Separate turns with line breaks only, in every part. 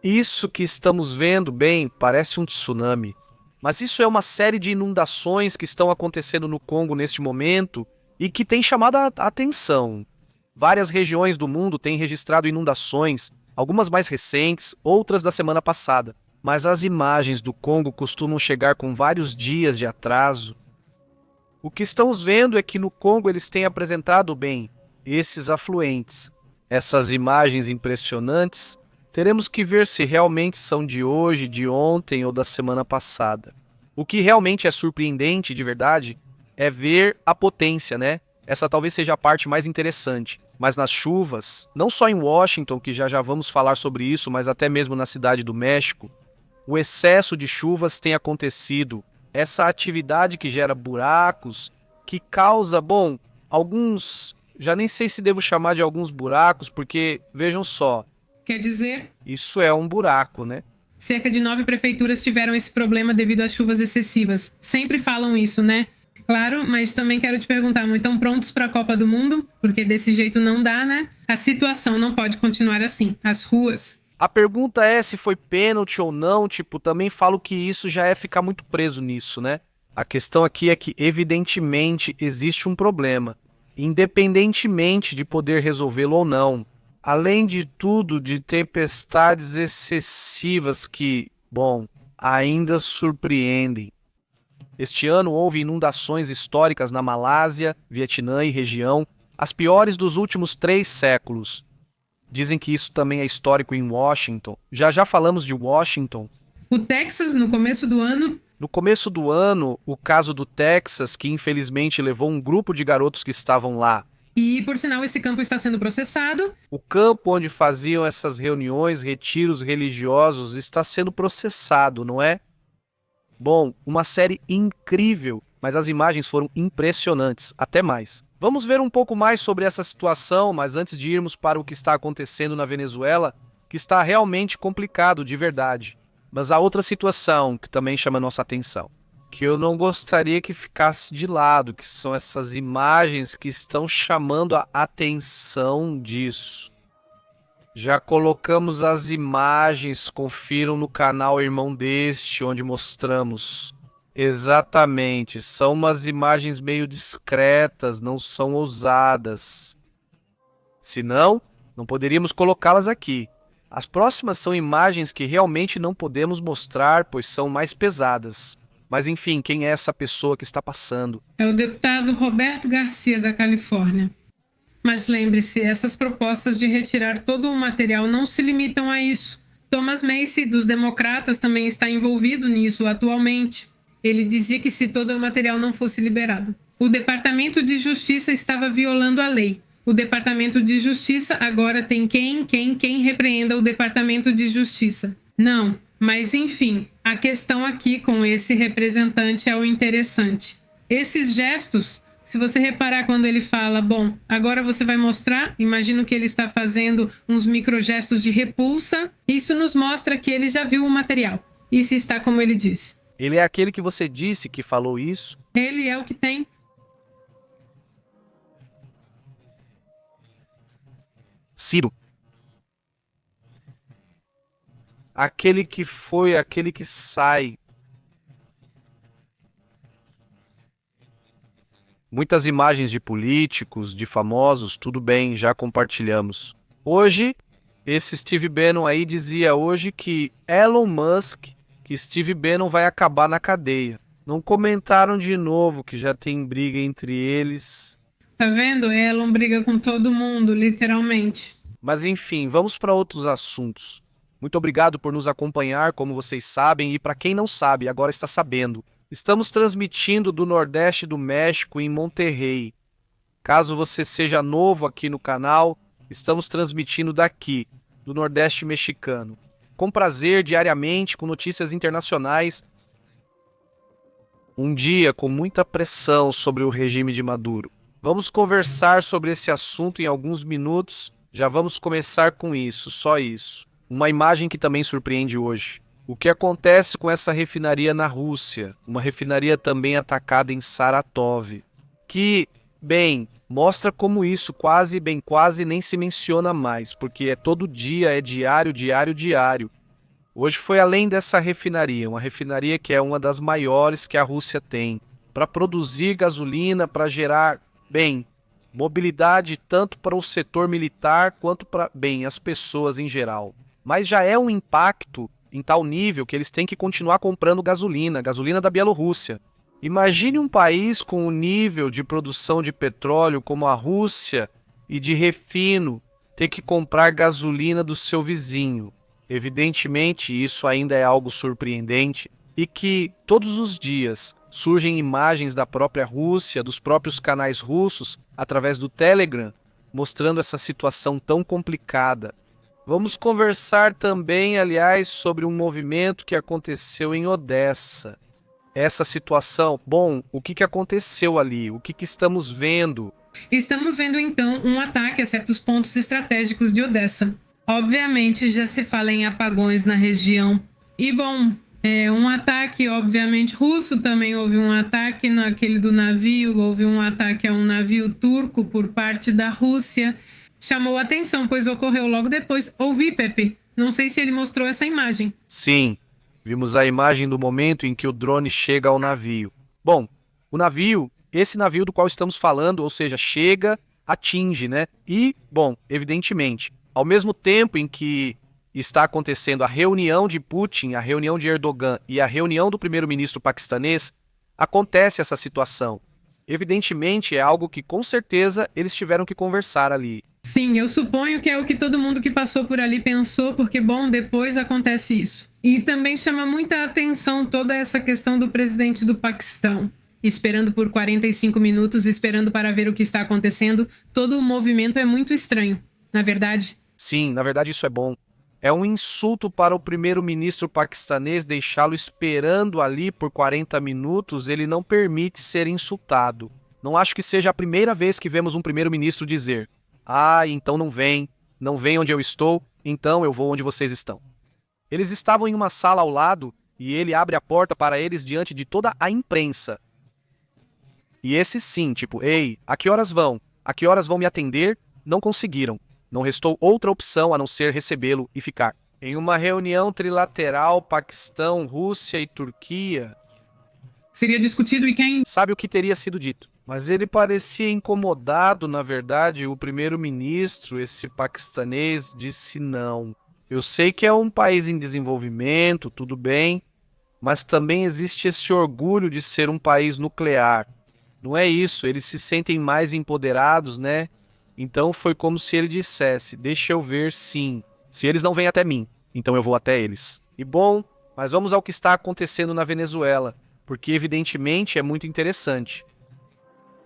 Isso que estamos vendo, bem, parece um tsunami. Mas isso é uma série de inundações que estão acontecendo no Congo neste momento e que tem chamado a atenção. Várias regiões do mundo têm registrado inundações, algumas mais recentes, outras da semana passada. Mas as imagens do Congo costumam chegar com vários dias de atraso. O que estamos vendo é que no Congo eles têm apresentado bem esses afluentes. Essas imagens impressionantes, teremos que ver se realmente são de hoje, de ontem ou da semana passada. O que realmente é surpreendente, de verdade, é ver a potência, né? Essa talvez seja a parte mais interessante. Mas nas chuvas, não só em Washington, que já vamos falar sobre isso, mas até mesmo na cidade do México, o excesso de chuvas tem acontecido. Essa atividade que gera buracos, que causa, bom, alguns, já nem sei se devo chamar de alguns buracos, porque vejam só,
Quer dizer,
isso é um buraco, né?
cerca de 9 prefeituras tiveram esse problema devido às chuvas excessivas. Sempre falam isso, né? Claro, mas também quero te perguntar, estão prontos para a Copa do Mundo? Porque desse jeito não dá, né? A situação não pode continuar assim. As ruas.
A pergunta é se foi pênalti ou não, tipo, também falo que isso já é ficar muito preso nisso, né? A questão aqui é que, evidentemente, existe um problema, independentemente de poder resolvê-lo ou não. Além de tudo, de tempestades excessivas que, bom, ainda surpreendem. Este ano houve inundações históricas na Malásia, Vietnã e região, as piores dos últimos 3 séculos. Dizem que isso também é histórico em Washington. Já falamos de Washington.
O Texas, no começo do ano.
No começo do ano, o caso do Texas, que infelizmente levou um grupo de garotos que estavam lá.
E, por sinal, esse campo está sendo processado.
O campo onde faziam essas reuniões, retiros religiosos, está sendo processado, não é? Bom, uma série incrível, mas as imagens foram impressionantes, até mais. Vamos ver um pouco mais sobre essa situação, mas antes de irmos para o que está acontecendo na Venezuela, que está realmente complicado de verdade. Mas há outra situação que também chama nossa atenção, que eu não gostaria que ficasse de lado, que são essas imagens que estão chamando a atenção disso. Já colocamos as imagens, confiram no canal Irmão Deste, onde mostramos. Exatamente, são umas imagens meio discretas, não são ousadas. Senão, não poderíamos colocá-las aqui. As próximas são imagens que realmente não podemos mostrar, pois são mais pesadas. Mas enfim, quem é essa pessoa que está passando?
É o deputado Roberto Garcia, da Califórnia. Mas lembre-se, essas propostas de retirar todo o material não se limitam a isso. Thomas Macy, dos Democratas, também está envolvido nisso atualmente. Ele dizia que se todo o material não fosse liberado, o Departamento de Justiça estava violando a lei. O Departamento de Justiça agora tem quem repreenda o Departamento de Justiça. Não, mas enfim, a questão aqui com esse representante é o interessante. Esses gestos, se você reparar quando ele fala, bom, agora você vai mostrar, imagino que ele está fazendo uns microgestos de repulsa, isso nos mostra que ele já viu o material. E se está como ele disse.
Ele é aquele que você disse que falou isso?
Ele é o que tem.
Ciro. Aquele que foi, aquele que sai. Muitas imagens de políticos, de famosos, tudo bem, já compartilhamos. Hoje, esse Steve Bannon aí dizia hoje que Elon Musk, que Steve Bannon vai acabar na cadeia. Não comentaram de novo que já tem briga entre eles.
Tá vendo? Elon briga com todo mundo, literalmente.
Mas enfim, vamos para outros assuntos. Muito obrigado por nos acompanhar, como vocês sabem, e para quem não sabe, agora está sabendo. Estamos transmitindo do Nordeste do México em Monterrey. Caso você seja novo aqui no canal, estamos transmitindo daqui, do Nordeste mexicano. Com prazer, diariamente, com notícias internacionais. Um dia com muita pressão sobre o regime de Maduro. Vamos conversar sobre esse assunto em alguns minutos. Já vamos começar com isso, só isso. Uma imagem que também surpreende hoje. O que acontece com essa refinaria na Rússia? Uma refinaria também atacada em Saratov. Que, bem, mostra como isso quase nem se menciona mais, porque é todo dia, é diário, diário, diário. Hoje foi além dessa refinaria, uma refinaria que é uma das maiores que a Rússia tem, para produzir gasolina, para gerar, bem, mobilidade tanto para o setor militar quanto para, bem, as pessoas em geral. Mas já é um impacto em tal nível que eles têm que continuar comprando gasolina da Bielorrússia. Imagine um país com o nível de produção de petróleo como a Rússia e de refino ter que comprar gasolina do seu vizinho. Evidentemente, isso ainda é algo surpreendente e que todos os dias surgem imagens da própria Rússia, dos próprios canais russos, através do Telegram, mostrando essa situação tão complicada. Vamos conversar também, aliás, sobre um movimento que aconteceu em Odessa. Essa situação, bom, o que aconteceu ali? O que estamos vendo?
Estamos vendo então um ataque a certos pontos estratégicos de Odessa. Obviamente já se fala em apagões na região. E bom, um ataque obviamente russo, também houve um ataque naquele do navio, houve um ataque a um navio turco por parte da Rússia. Chamou a atenção, pois ocorreu logo depois. Ouvi, Pepe. Não sei se ele mostrou essa imagem.
Sim, vimos a imagem do momento em que o drone chega ao navio. Bom, o navio, esse navio do qual estamos falando, ou seja, chega, atinge, né? E, bom, evidentemente, ao mesmo tempo em que está acontecendo a reunião de Putin, a reunião de Erdogan e a reunião do primeiro-ministro paquistanês, acontece essa situação. Evidentemente, é algo que com certeza eles tiveram que conversar ali.
Sim, eu suponho que é o que todo mundo que passou por ali pensou, porque, bom, depois acontece isso. E também chama muita atenção toda essa questão do presidente do Paquistão, esperando por 45 minutos, esperando para ver o que está acontecendo. Todo o movimento é muito estranho, na verdade.
Sim, na verdade isso é bom. É um insulto para o primeiro-ministro paquistanês deixá-lo esperando ali por 40 minutos, ele não permite ser insultado. Não acho que seja a primeira vez que vemos um primeiro-ministro dizer: "Ah, então não vem onde eu estou, então eu vou onde vocês estão." Eles estavam em uma sala ao lado e ele abre a porta para eles diante de toda a imprensa. E esses sim, tipo, "Ei, a que horas vão? A que horas vão me atender?" Não conseguiram. Não restou outra opção a não ser recebê-lo e ficar. Em uma reunião trilateral Paquistão, Rússia e Turquia,
Seria discutido e quem...
sabe o que teria sido dito. Mas ele parecia incomodado, na verdade, o primeiro-ministro, esse paquistanês, disse não. Eu sei que é um país em desenvolvimento, tudo bem, mas também existe esse orgulho de ser um país nuclear. Não é isso, eles se sentem mais empoderados, né? Então foi como se ele dissesse, deixa eu ver sim, se eles não vêm até mim, então eu vou até eles. E bom, mas vamos ao que está acontecendo na Venezuela, porque evidentemente é muito interessante.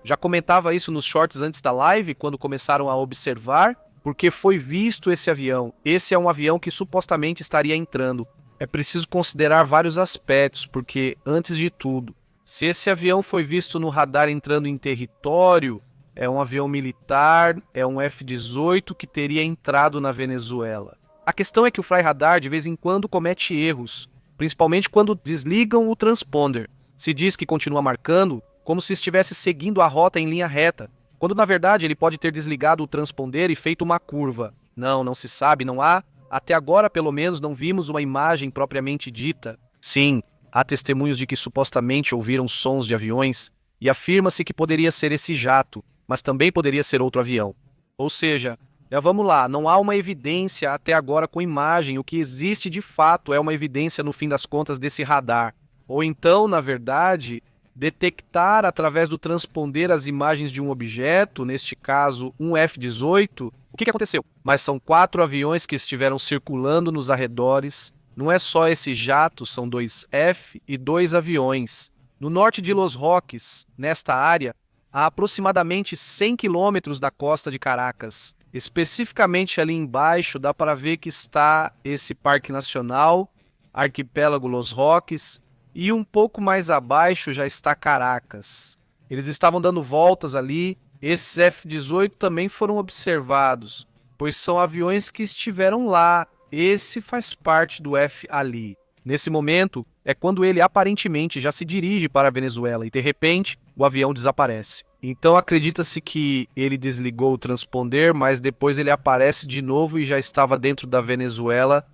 Já comentava isso nos shorts antes da live, quando começaram a observar, porque foi visto esse avião. Esse é um avião que supostamente estaria entrando. É preciso considerar vários aspectos, porque, antes de tudo, se esse avião foi visto no radar entrando em território, é um avião militar, é um F-18 que teria entrado na Venezuela. A questão é que o Fly Radar de vez em quando comete erros, principalmente quando desligam o transponder. Se diz que continua marcando, como se estivesse seguindo a rota em linha reta, quando na verdade ele pode ter desligado o transponder e feito uma curva. Não se sabe, não há. Até agora, pelo menos, não vimos uma imagem propriamente dita. Sim, há testemunhos de que supostamente ouviram sons de aviões, e afirma-se que poderia ser esse jato, mas também poderia ser outro avião. Ou seja, vamos lá, não há uma evidência até agora com imagem, o que existe de fato é uma evidência no fim das contas desse radar. Ou então, na verdade, detectar através do transponder as imagens de um objeto, neste caso um F-18, o que aconteceu? Mas são 4 aviões que estiveram circulando nos arredores, não é só esse jato, são 2 F e 2 aviões. No norte de Los Roques, nesta área, a aproximadamente 100 quilômetros da costa de Caracas. Especificamente ali embaixo dá para ver que está esse Parque Nacional, Arquipélago Los Roques, e um pouco mais abaixo já está Caracas. Eles estavam dando voltas ali, esses F-18 também foram observados, pois são aviões que estiveram lá, esse faz parte do F ali. Nesse momento, é quando ele aparentemente já se dirige para a Venezuela e de repente o avião desaparece. Então acredita-se que ele desligou o transponder, mas depois ele aparece de novo e já estava dentro da Venezuela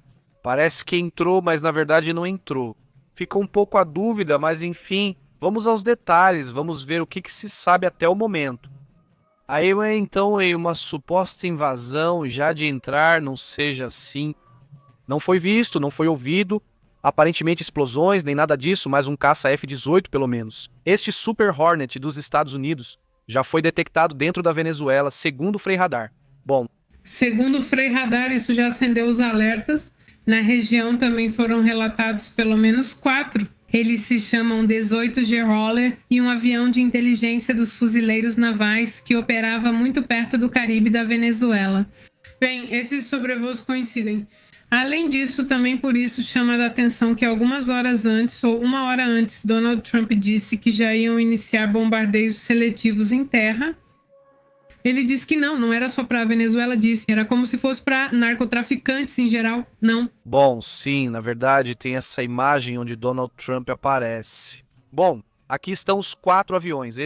Parece que entrou, mas na verdade não entrou. Fica um pouco a dúvida, mas enfim, vamos aos detalhes, vamos ver o que se sabe até o momento. Aí então uma suposta invasão já de entrar não seja assim. Não foi visto, não foi ouvido, aparentemente explosões, nem nada disso, mas um caça F-18 pelo menos. Este Super Hornet dos Estados Unidos já foi detectado dentro da Venezuela, segundo o Frei Radar. Bom,
segundo o Frei Radar, isso já acendeu os alertas. Na região também foram relatados pelo menos 4. Eles se chamam 18G Roller e um avião de inteligência dos fuzileiros navais que operava muito perto do Caribe da Venezuela. Bem, esses sobrevoos coincidem. Além disso, também por isso chama a atenção que algumas horas antes, ou uma hora antes, Donald Trump disse que já iam iniciar bombardeios seletivos em terra. Ele disse que não era só para a Venezuela, disse, era como se fosse para narcotraficantes em geral, não.
Bom, sim, na verdade tem essa imagem onde Donald Trump aparece. Bom, aqui estão os 4 aviões,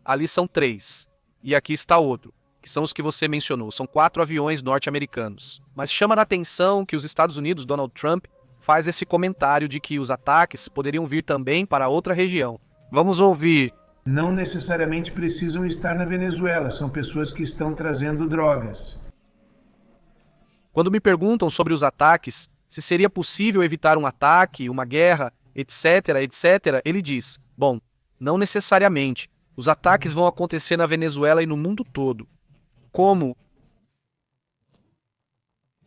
ali são 3. E aqui está outro, que são os que você mencionou, são 4 aviões norte-americanos. Mas chama a atenção que os Estados Unidos, Donald Trump, faz esse comentário de que os ataques poderiam vir também para outra região. Vamos ouvir.
Não necessariamente precisam estar na Venezuela, são pessoas que estão trazendo drogas.
Quando me perguntam sobre os ataques, se seria possível evitar um ataque, uma guerra, etc., ele diz, bom, não necessariamente. Os ataques vão acontecer na Venezuela e no mundo todo. Como?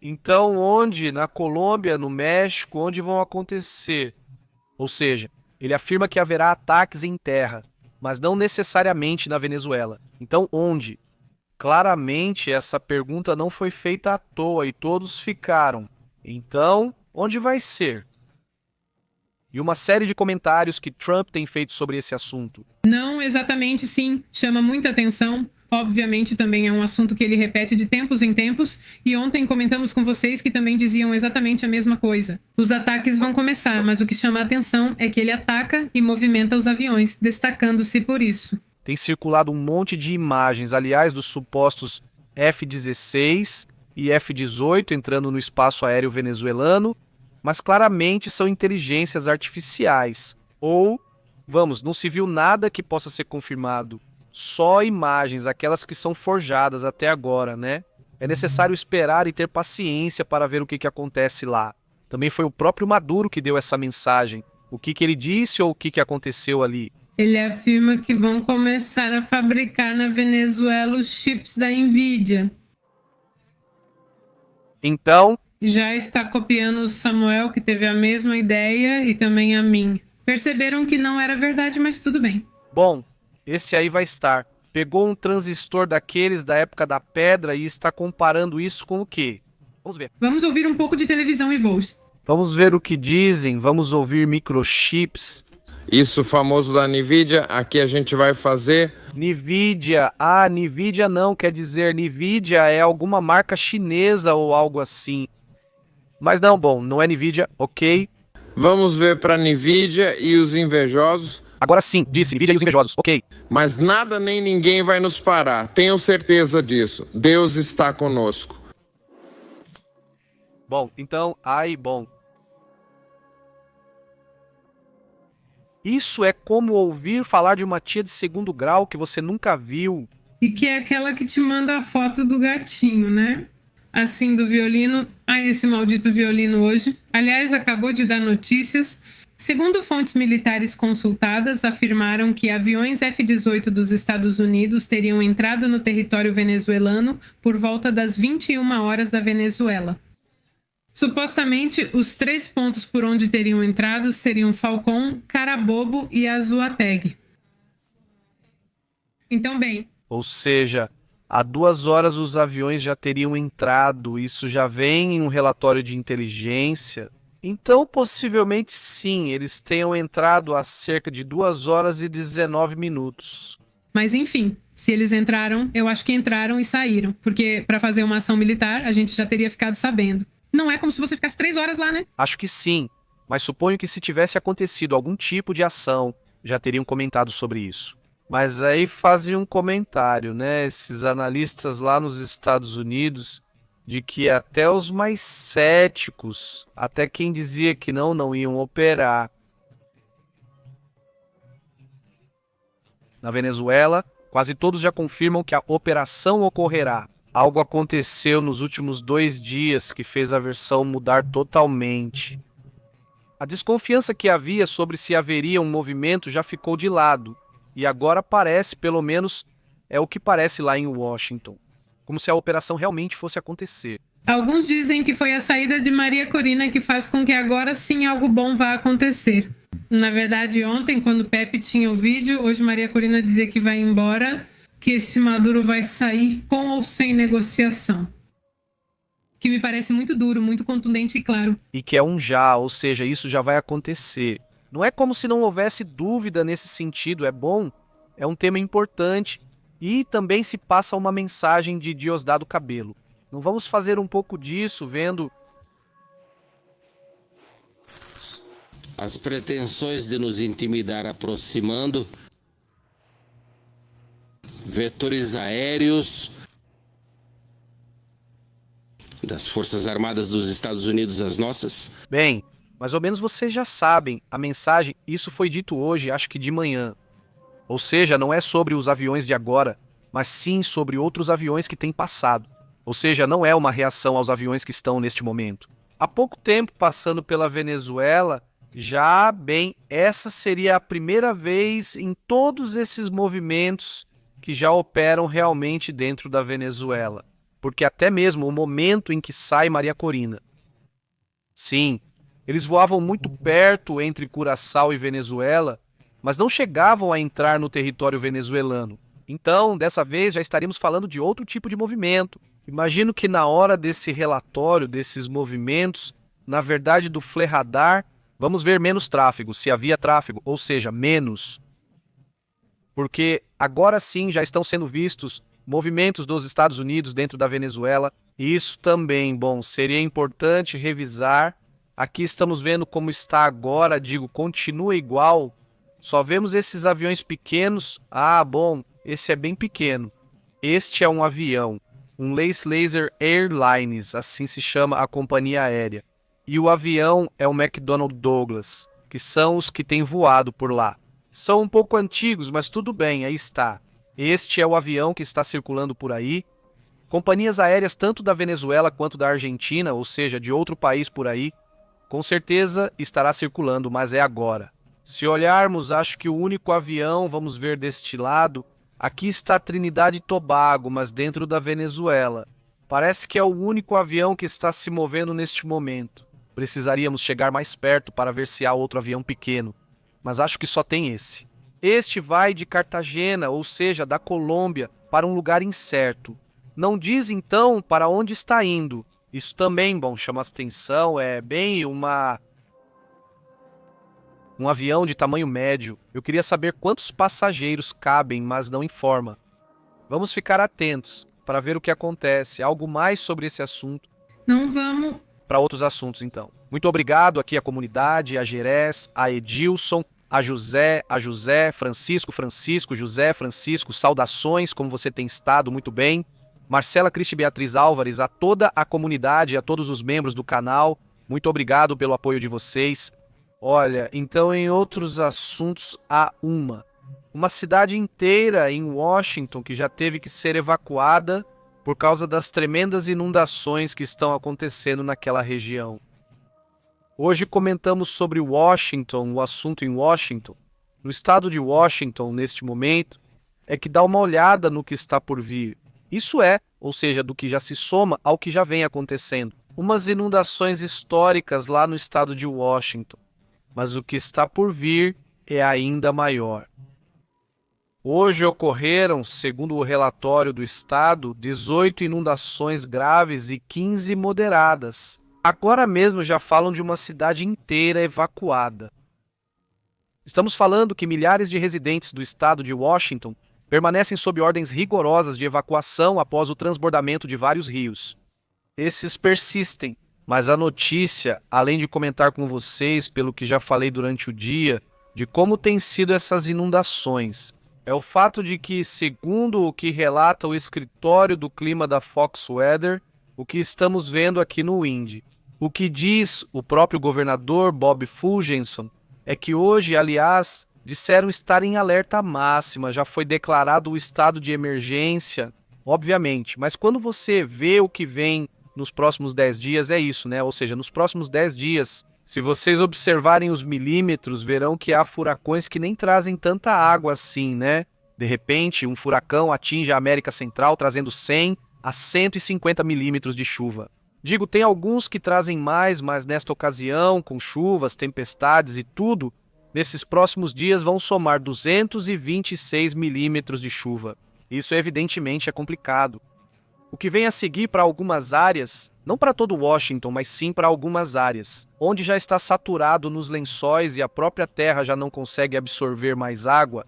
Então, onde? Na Colômbia, no México, onde vão acontecer? Ou seja, ele afirma que haverá ataques em terra, mas não necessariamente na Venezuela. Então, onde? Claramente, essa pergunta não foi feita à toa e todos ficaram. Então, onde vai ser? E uma série de comentários que Trump tem feito sobre esse assunto.
Não exatamente, sim. Chama muita atenção. Obviamente, também é um assunto que ele repete de tempos em tempos. E ontem comentamos com vocês que também diziam exatamente a mesma coisa. Os ataques vão começar, mas o que chama a atenção é que ele ataca e movimenta os aviões, destacando-se por isso.
Tem circulado um monte de imagens, aliás, dos supostos F-16 e F-18 entrando no espaço aéreo venezuelano, mas claramente são inteligências artificiais. Ou, não se viu nada que possa ser confirmado. Só imagens, aquelas que são forjadas até agora, né? É necessário esperar e ter paciência para ver o que acontece lá. Também foi o próprio Maduro que deu essa mensagem. O que ele disse ou o que aconteceu ali?
Ele afirma que vão começar a fabricar na Venezuela os chips da Nvidia.
Então,
já está copiando o Samuel, que teve a mesma ideia, e também a mim. Perceberam que não era verdade, mas tudo bem.
Bom, esse aí vai estar. Pegou um transistor daqueles da época da pedra e está comparando isso com o quê? Vamos ver.
Vamos ouvir um pouco de televisão e voos.
Vamos ver o que dizem, vamos ouvir microchips.
Isso famoso da Nvidia, aqui a gente vai fazer...
Nvidia, Nvidia não, quer dizer, Nvidia é alguma marca chinesa ou algo assim. Mas não, não é Nvidia, ok.
Vamos ver para Nvidia e os invejosos.
Agora sim, disse Nvidia e os invejosos, ok.
Mas nada nem ninguém vai nos parar, tenham certeza disso. Deus está conosco.
Bom, então, Isso é como ouvir falar de uma tia de segundo grau que você nunca viu.
E que é aquela que te manda a foto do gatinho, né? Assim, do violino. Esse maldito violino hoje. Aliás, acabou de dar notícias. Segundo fontes militares consultadas, afirmaram que aviões F-18 dos Estados Unidos teriam entrado no território venezuelano por volta das 21 horas da Venezuela. Supostamente, os 3 pontos por onde teriam entrado seriam Falcón, Carabobo e Azuateg. Então, bem...
Ou seja, há 2 horas os aviões já teriam entrado, isso já vem em um relatório de inteligência. Então, possivelmente sim, eles tenham entrado há cerca de 2 horas e 19 minutos.
Mas enfim, se eles entraram, eu acho que entraram e saíram. Porque para fazer uma ação militar, a gente já teria ficado sabendo. Não é como se você ficasse 3 horas lá, né?
Acho que sim, mas suponho que se tivesse acontecido algum tipo de ação, já teriam comentado sobre isso. Mas aí fazem um comentário, né? Esses analistas lá nos Estados Unidos de que até os mais céticos, até quem dizia que não iam operar na Venezuela, quase todos já confirmam que a operação ocorrerá. Algo aconteceu nos últimos 2 dias que fez a versão mudar totalmente. A desconfiança que havia sobre se haveria um movimento já ficou de lado, e agora parece, pelo menos é o que parece lá em Washington, como se a operação realmente fosse acontecer.
Alguns dizem que foi a saída de Maria Corina que faz com que agora sim algo bom vá acontecer. Na verdade, ontem, quando Pepe tinha o vídeo, hoje Maria Corina dizia que vai embora, que esse Maduro vai sair com ou sem negociação. Que me parece muito duro, muito contundente e claro.
E que é um já, ou seja, isso já vai acontecer. Não é como se não houvesse dúvida nesse sentido, é bom, é um tema importante e também se passa uma mensagem de Diosdado Cabello. Não vamos fazer um pouco disso vendo
as pretensões de nos intimidar aproximando, vetores aéreos das Forças Armadas dos Estados Unidos, as nossas?
Bem, mais ou menos vocês já sabem, a mensagem, isso foi dito hoje, acho que de manhã. Ou seja, não é sobre os aviões de agora, mas sim sobre outros aviões que têm passado. Ou seja, não é uma reação aos aviões que estão neste momento. Há pouco tempo passando pela Venezuela, já bem, essa seria a primeira vez em todos esses movimentos que já operam realmente dentro da Venezuela. Porque até mesmo o momento em que sai Maria Corina. Sim, eles voavam muito perto entre Curaçao e Venezuela, mas não chegavam a entrar no território venezuelano. Então, dessa vez, já estaríamos falando de outro tipo de movimento. Imagino que na hora desse relatório, desses movimentos, na verdade do flare radar, vamos ver menos tráfego, se havia tráfego, ou seja, menos. Porque agora sim já estão sendo vistos movimentos dos Estados Unidos dentro da Venezuela. E isso também, bom, seria importante revisar. Aqui estamos vendo como está agora, digo, continua igual. Só vemos esses aviões pequenos. Ah, bom, esse é bem pequeno. Este é um avião, um Lace Laser Airlines, assim se chama a companhia aérea. E o avião é o McDonnell Douglas, que são os que têm voado por lá. São um pouco antigos, mas tudo bem, aí está. Este é o avião que está circulando por aí. Companhias aéreas tanto da Venezuela quanto da Argentina, ou seja, de outro país por aí, com certeza estará circulando, mas é agora. Se olharmos, acho que o único avião, vamos ver deste lado, aqui está Trinidad e Tobago, mas dentro da Venezuela. Parece que é o único avião que está se movendo neste momento. Precisaríamos chegar mais perto para ver se há outro avião pequeno, mas acho que só tem esse. Este vai de Cartagena, ou seja, da Colômbia, para um lugar incerto. Não diz então para onde está indo. Isso também, bom, chama atenção, é bem um avião de tamanho médio. Eu queria saber quantos passageiros cabem, mas não informa. Vamos ficar atentos para ver o que acontece. Algo mais sobre esse assunto.
Não vamos.
Para outros assuntos, então. Muito obrigado aqui à comunidade, a Gerés, a Edilson, a José, Francisco, José, Francisco, saudações, como você tem estado, muito bem. Marcela Cristi Beatriz Álvares, a toda a comunidade, a todos os membros do canal, muito obrigado pelo apoio de vocês. Olha, então em outros assuntos há uma cidade inteira em Washington que já teve que ser evacuada por causa das tremendas inundações que estão acontecendo naquela região. Hoje comentamos sobre Washington, o assunto em Washington. No estado de Washington, neste momento, é que dá uma olhada no que está por vir. Isso é, ou seja, do que já se soma ao que já vem acontecendo. Umas inundações históricas lá no estado de Washington. Mas o que está por vir é ainda maior. Hoje ocorreram, segundo o relatório do estado, 18 inundações graves e 15 moderadas. Agora mesmo já falam de uma cidade inteira evacuada. Estamos falando que milhares de residentes do estado de Washington permanecem sob ordens rigorosas de evacuação após o transbordamento de vários rios. Esses persistem, mas a notícia, além de comentar com vocês pelo que já falei durante o dia, de como têm sido essas inundações, é o fato de que, segundo o que relata o escritório do clima da Fox Weather, o que estamos vendo aqui no Indy. O que diz o próprio governador Bob Fulgenson é que hoje, aliás, disseram estar em alerta máxima, já foi declarado o estado de emergência, obviamente. Mas quando você vê o que vem nos próximos 10 dias, é isso, né? Ou seja, nos próximos 10 dias, se vocês observarem os milímetros, verão que há furacões que nem trazem tanta água assim, né? De repente, um furacão atinge a América Central, trazendo 100 a 150 milímetros de chuva. Digo, tem alguns que trazem mais, mas nesta ocasião, com chuvas, tempestades e tudo, nesses próximos dias vão somar 226 milímetros de chuva. Isso evidentemente é complicado. O que vem a seguir para algumas áreas, não para todo Washington, mas sim para algumas áreas, onde já está saturado nos lençóis e a própria terra já não consegue absorver mais água,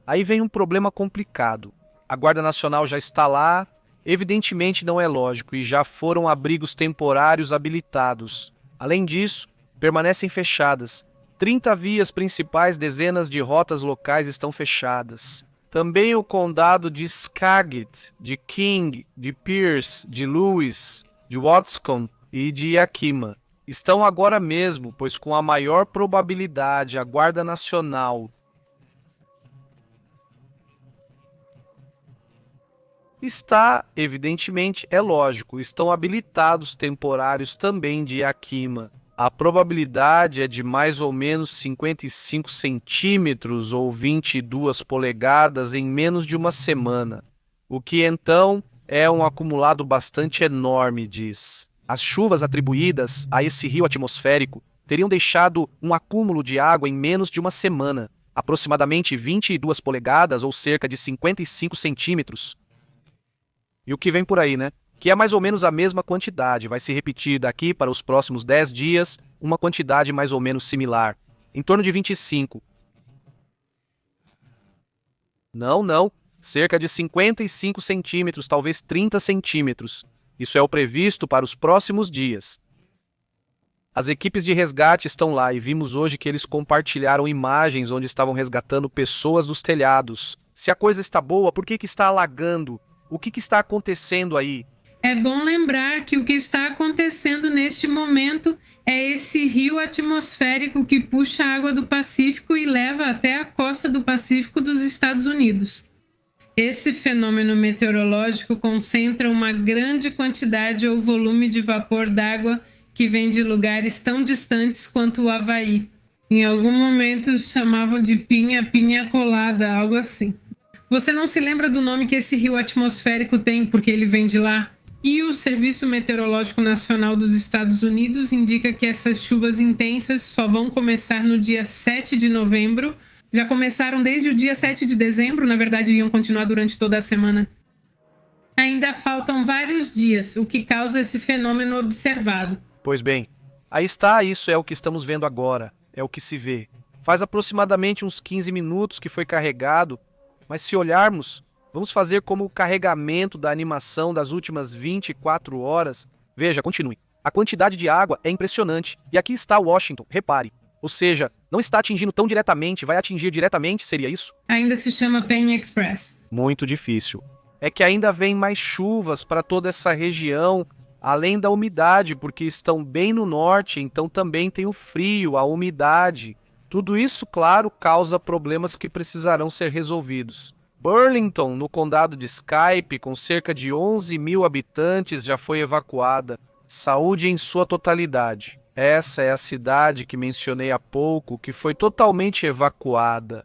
aí vem um problema complicado. A Guarda Nacional já está lá, evidentemente não é lógico, e já foram abrigos temporários habilitados. Além disso, permanecem fechadas 30 vias principais, dezenas de rotas locais estão fechadas. Também o condado de Skagit, de King, de Pierce, de Lewis, de Watcom e de Yakima estão agora mesmo, pois com a maior probabilidade a Guarda Nacional está, evidentemente, é lógico, estão habilitados temporários também de Yakima. A probabilidade é de mais ou menos 55 centímetros ou 22 polegadas em menos de uma semana, o que então é um acumulado bastante enorme, diz. As chuvas atribuídas a esse rio atmosférico teriam deixado um acúmulo de água em menos de uma semana, aproximadamente 22 polegadas ou cerca de 55 centímetros. E o que vem por aí, né? Que é mais ou menos a mesma quantidade, vai se repetir daqui para os próximos 10 dias, uma quantidade mais ou menos similar, em torno de 25. Não, cerca de 55 centímetros, talvez 30 centímetros. Isso é o previsto para os próximos dias. As equipes de resgate estão lá e vimos hoje que eles compartilharam imagens onde estavam resgatando pessoas dos telhados. Se a coisa está boa, por que está alagando? O que está acontecendo aí?
É bom lembrar que o que está acontecendo neste momento é esse rio atmosférico que puxa a água do Pacífico e leva até a costa do Pacífico dos Estados Unidos. Esse fenômeno meteorológico concentra uma grande quantidade ou volume de vapor d'água que vem de lugares tão distantes quanto o Havaí. Em algum momento chamavam de pinha colada, algo assim. Você não se lembra do nome que esse rio atmosférico tem porque ele vem de lá? E o Serviço Meteorológico Nacional dos Estados Unidos indica que essas chuvas intensas só vão começar no dia 7 de novembro. Já começaram desde o dia 7 de dezembro, na verdade iam continuar durante toda a semana. Ainda faltam vários dias, o que causa esse fenômeno observado.
Pois bem, aí está, isso é o que estamos vendo agora, é o que se vê. Faz aproximadamente uns 15 minutos que foi carregado, mas se olharmos, vamos fazer como o carregamento da animação das últimas 24 horas. Veja, continue. A quantidade de água é impressionante. E aqui está Washington, repare. Ou seja, não está atingindo tão diretamente, vai atingir diretamente, seria isso?
Ainda se chama Penny Express.
Muito difícil. É que ainda vem mais chuvas para toda essa região, além da umidade, porque estão bem no norte, então também tem o frio, a umidade. Tudo isso, claro, causa problemas que precisarão ser resolvidos. Burlington, no condado de Skype, com cerca de 11 mil habitantes, já foi evacuada. Saúde em sua totalidade. Essa é a cidade que mencionei há pouco, que foi totalmente evacuada.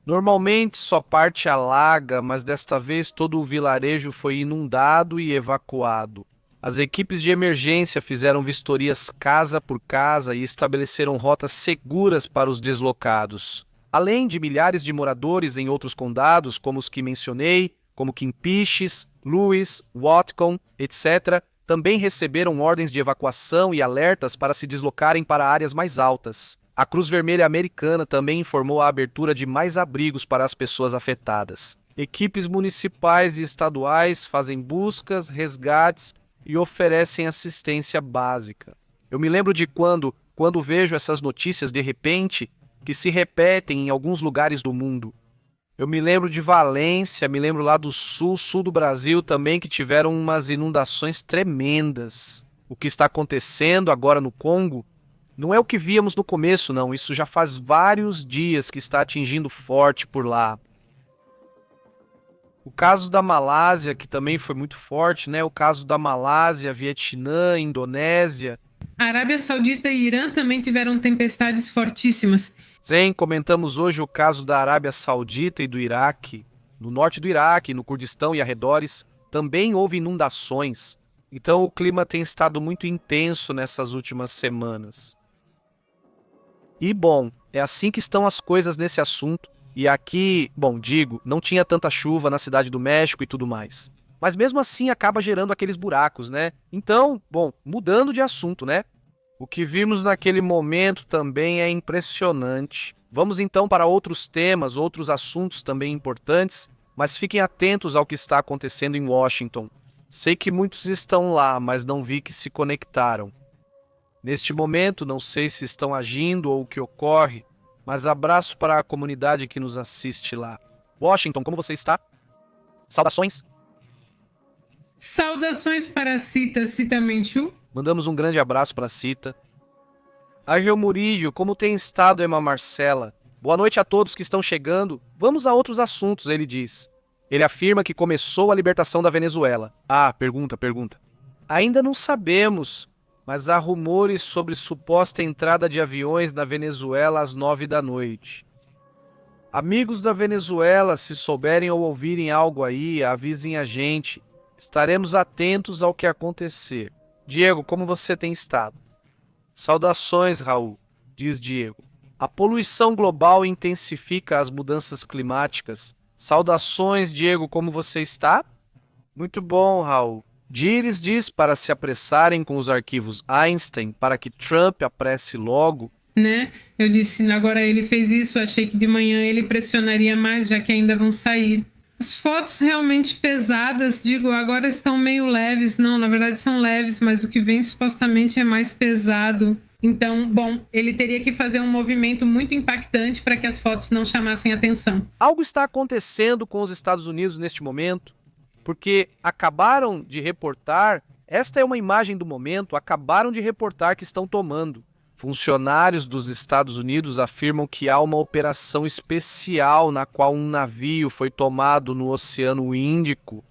Normalmente só parte alaga, mas desta vez todo o vilarejo foi inundado e evacuado. As equipes de emergência fizeram vistorias casa por casa e estabeleceram rotas seguras para os deslocados. Além de milhares de moradores em outros condados, como os que mencionei, como Campeche, Lewis, Whatcom, etc., também receberam ordens de evacuação e alertas para se deslocarem para áreas mais altas. A Cruz Vermelha Americana também informou a abertura de mais abrigos para as pessoas afetadas. Equipes municipais e estaduais fazem buscas, resgates e oferecem assistência básica. Eu me lembro de quando vejo essas notícias de repente, que se repetem em alguns lugares do mundo. Eu me lembro de Valência, me lembro lá do sul do Brasil também, que tiveram umas inundações tremendas. O que está acontecendo agora no Congo não é o que víamos no começo, não. Isso já faz vários dias que está atingindo forte por lá. O caso da Malásia, que também foi muito forte, né? O caso da Malásia, Vietnã, Indonésia.
A Arábia Saudita e Irã também tiveram tempestades fortíssimas.
Zen, comentamos hoje o caso da Arábia Saudita e do Iraque. No norte do Iraque, no Kurdistão e arredores, também houve inundações. Então o clima tem estado muito intenso nessas últimas semanas. E bom, é assim que estão as coisas nesse assunto. E aqui, não tinha tanta chuva na Cidade do México e tudo mais. Mas mesmo assim acaba gerando aqueles buracos, né? Então, mudando de assunto, né? O que vimos naquele momento também é impressionante. Vamos então para outros temas, outros assuntos também importantes, mas fiquem atentos ao que está acontecendo em Washington. Sei que muitos estão lá, mas não vi que se conectaram. Neste momento, não sei se estão agindo ou o que ocorre, mas abraço para a comunidade que nos assiste lá. Washington, como você está? Saudações.
Saudações para a Cita Menchu.
Mandamos um grande abraço para a Cita. Agel Murillo, como tem estado, Emma Marcela? Boa noite a todos que estão chegando. Vamos a outros assuntos, ele diz. Ele afirma que começou a libertação da Venezuela. Pergunta. Ainda não sabemos, mas há rumores sobre suposta entrada de aviões na Venezuela às 9 da noite. Amigos da Venezuela, se souberem ou ouvirem algo aí, avisem a gente. Estaremos atentos ao que acontecer. Diego, como você tem estado? Saudações, Raul, diz Diego. A poluição global intensifica as mudanças climáticas. Saudações, Diego, como você está? Muito bom, Raul. Dires diz para se apressarem com os arquivos Einstein para que Trump apresse logo.
Né? Eu disse, agora ele fez isso, achei que de manhã ele pressionaria mais, já que ainda vão sair. As fotos realmente pesadas, agora estão meio leves. Não, na verdade são leves, mas o que vem supostamente é mais pesado. Então, ele teria que fazer um movimento muito impactante para que as fotos não chamassem atenção.
Algo está acontecendo com os Estados Unidos neste momento, porque acabaram de reportar, esta é uma imagem do momento, acabaram de reportar que estão tomando. Funcionários dos Estados Unidos afirmam que há uma operação especial na qual um navio foi tomado no Oceano Índico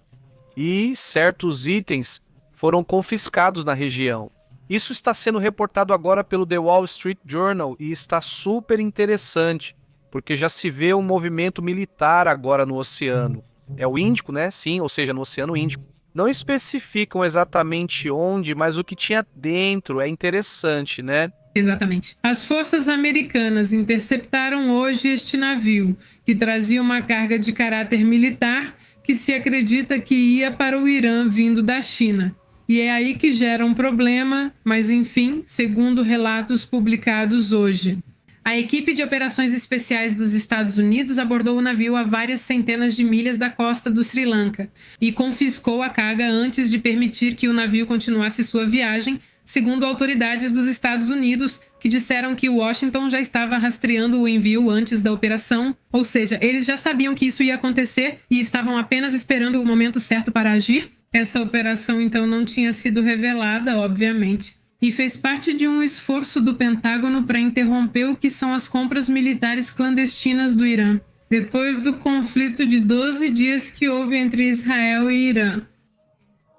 e certos itens foram confiscados na região. Isso está sendo reportado agora pelo The Wall Street Journal e está super interessante, porque já se vê um movimento militar agora no oceano. É o Índico, né? Sim, ou seja, no Oceano Índico. Não especificam exatamente onde, mas o que tinha dentro é interessante, né?
Exatamente. As forças americanas interceptaram hoje este navio, que trazia uma carga de caráter militar que se acredita que ia para o Irã vindo da China. E é aí que gera um problema, mas enfim, segundo relatos publicados hoje. A equipe de operações especiais dos Estados Unidos abordou o navio a várias centenas de milhas da costa do Sri Lanka e confiscou a carga antes de permitir que o navio continuasse sua viagem, segundo autoridades dos Estados Unidos, que disseram que Washington já estava rastreando o envio antes da operação, ou seja, eles já sabiam que isso ia acontecer e estavam apenas esperando o momento certo para agir. Essa operação, então, não tinha sido revelada, obviamente, e fez parte de um esforço do Pentágono para interromper o que são as compras militares clandestinas do Irã, depois do conflito de 12 dias que houve entre Israel e Irã.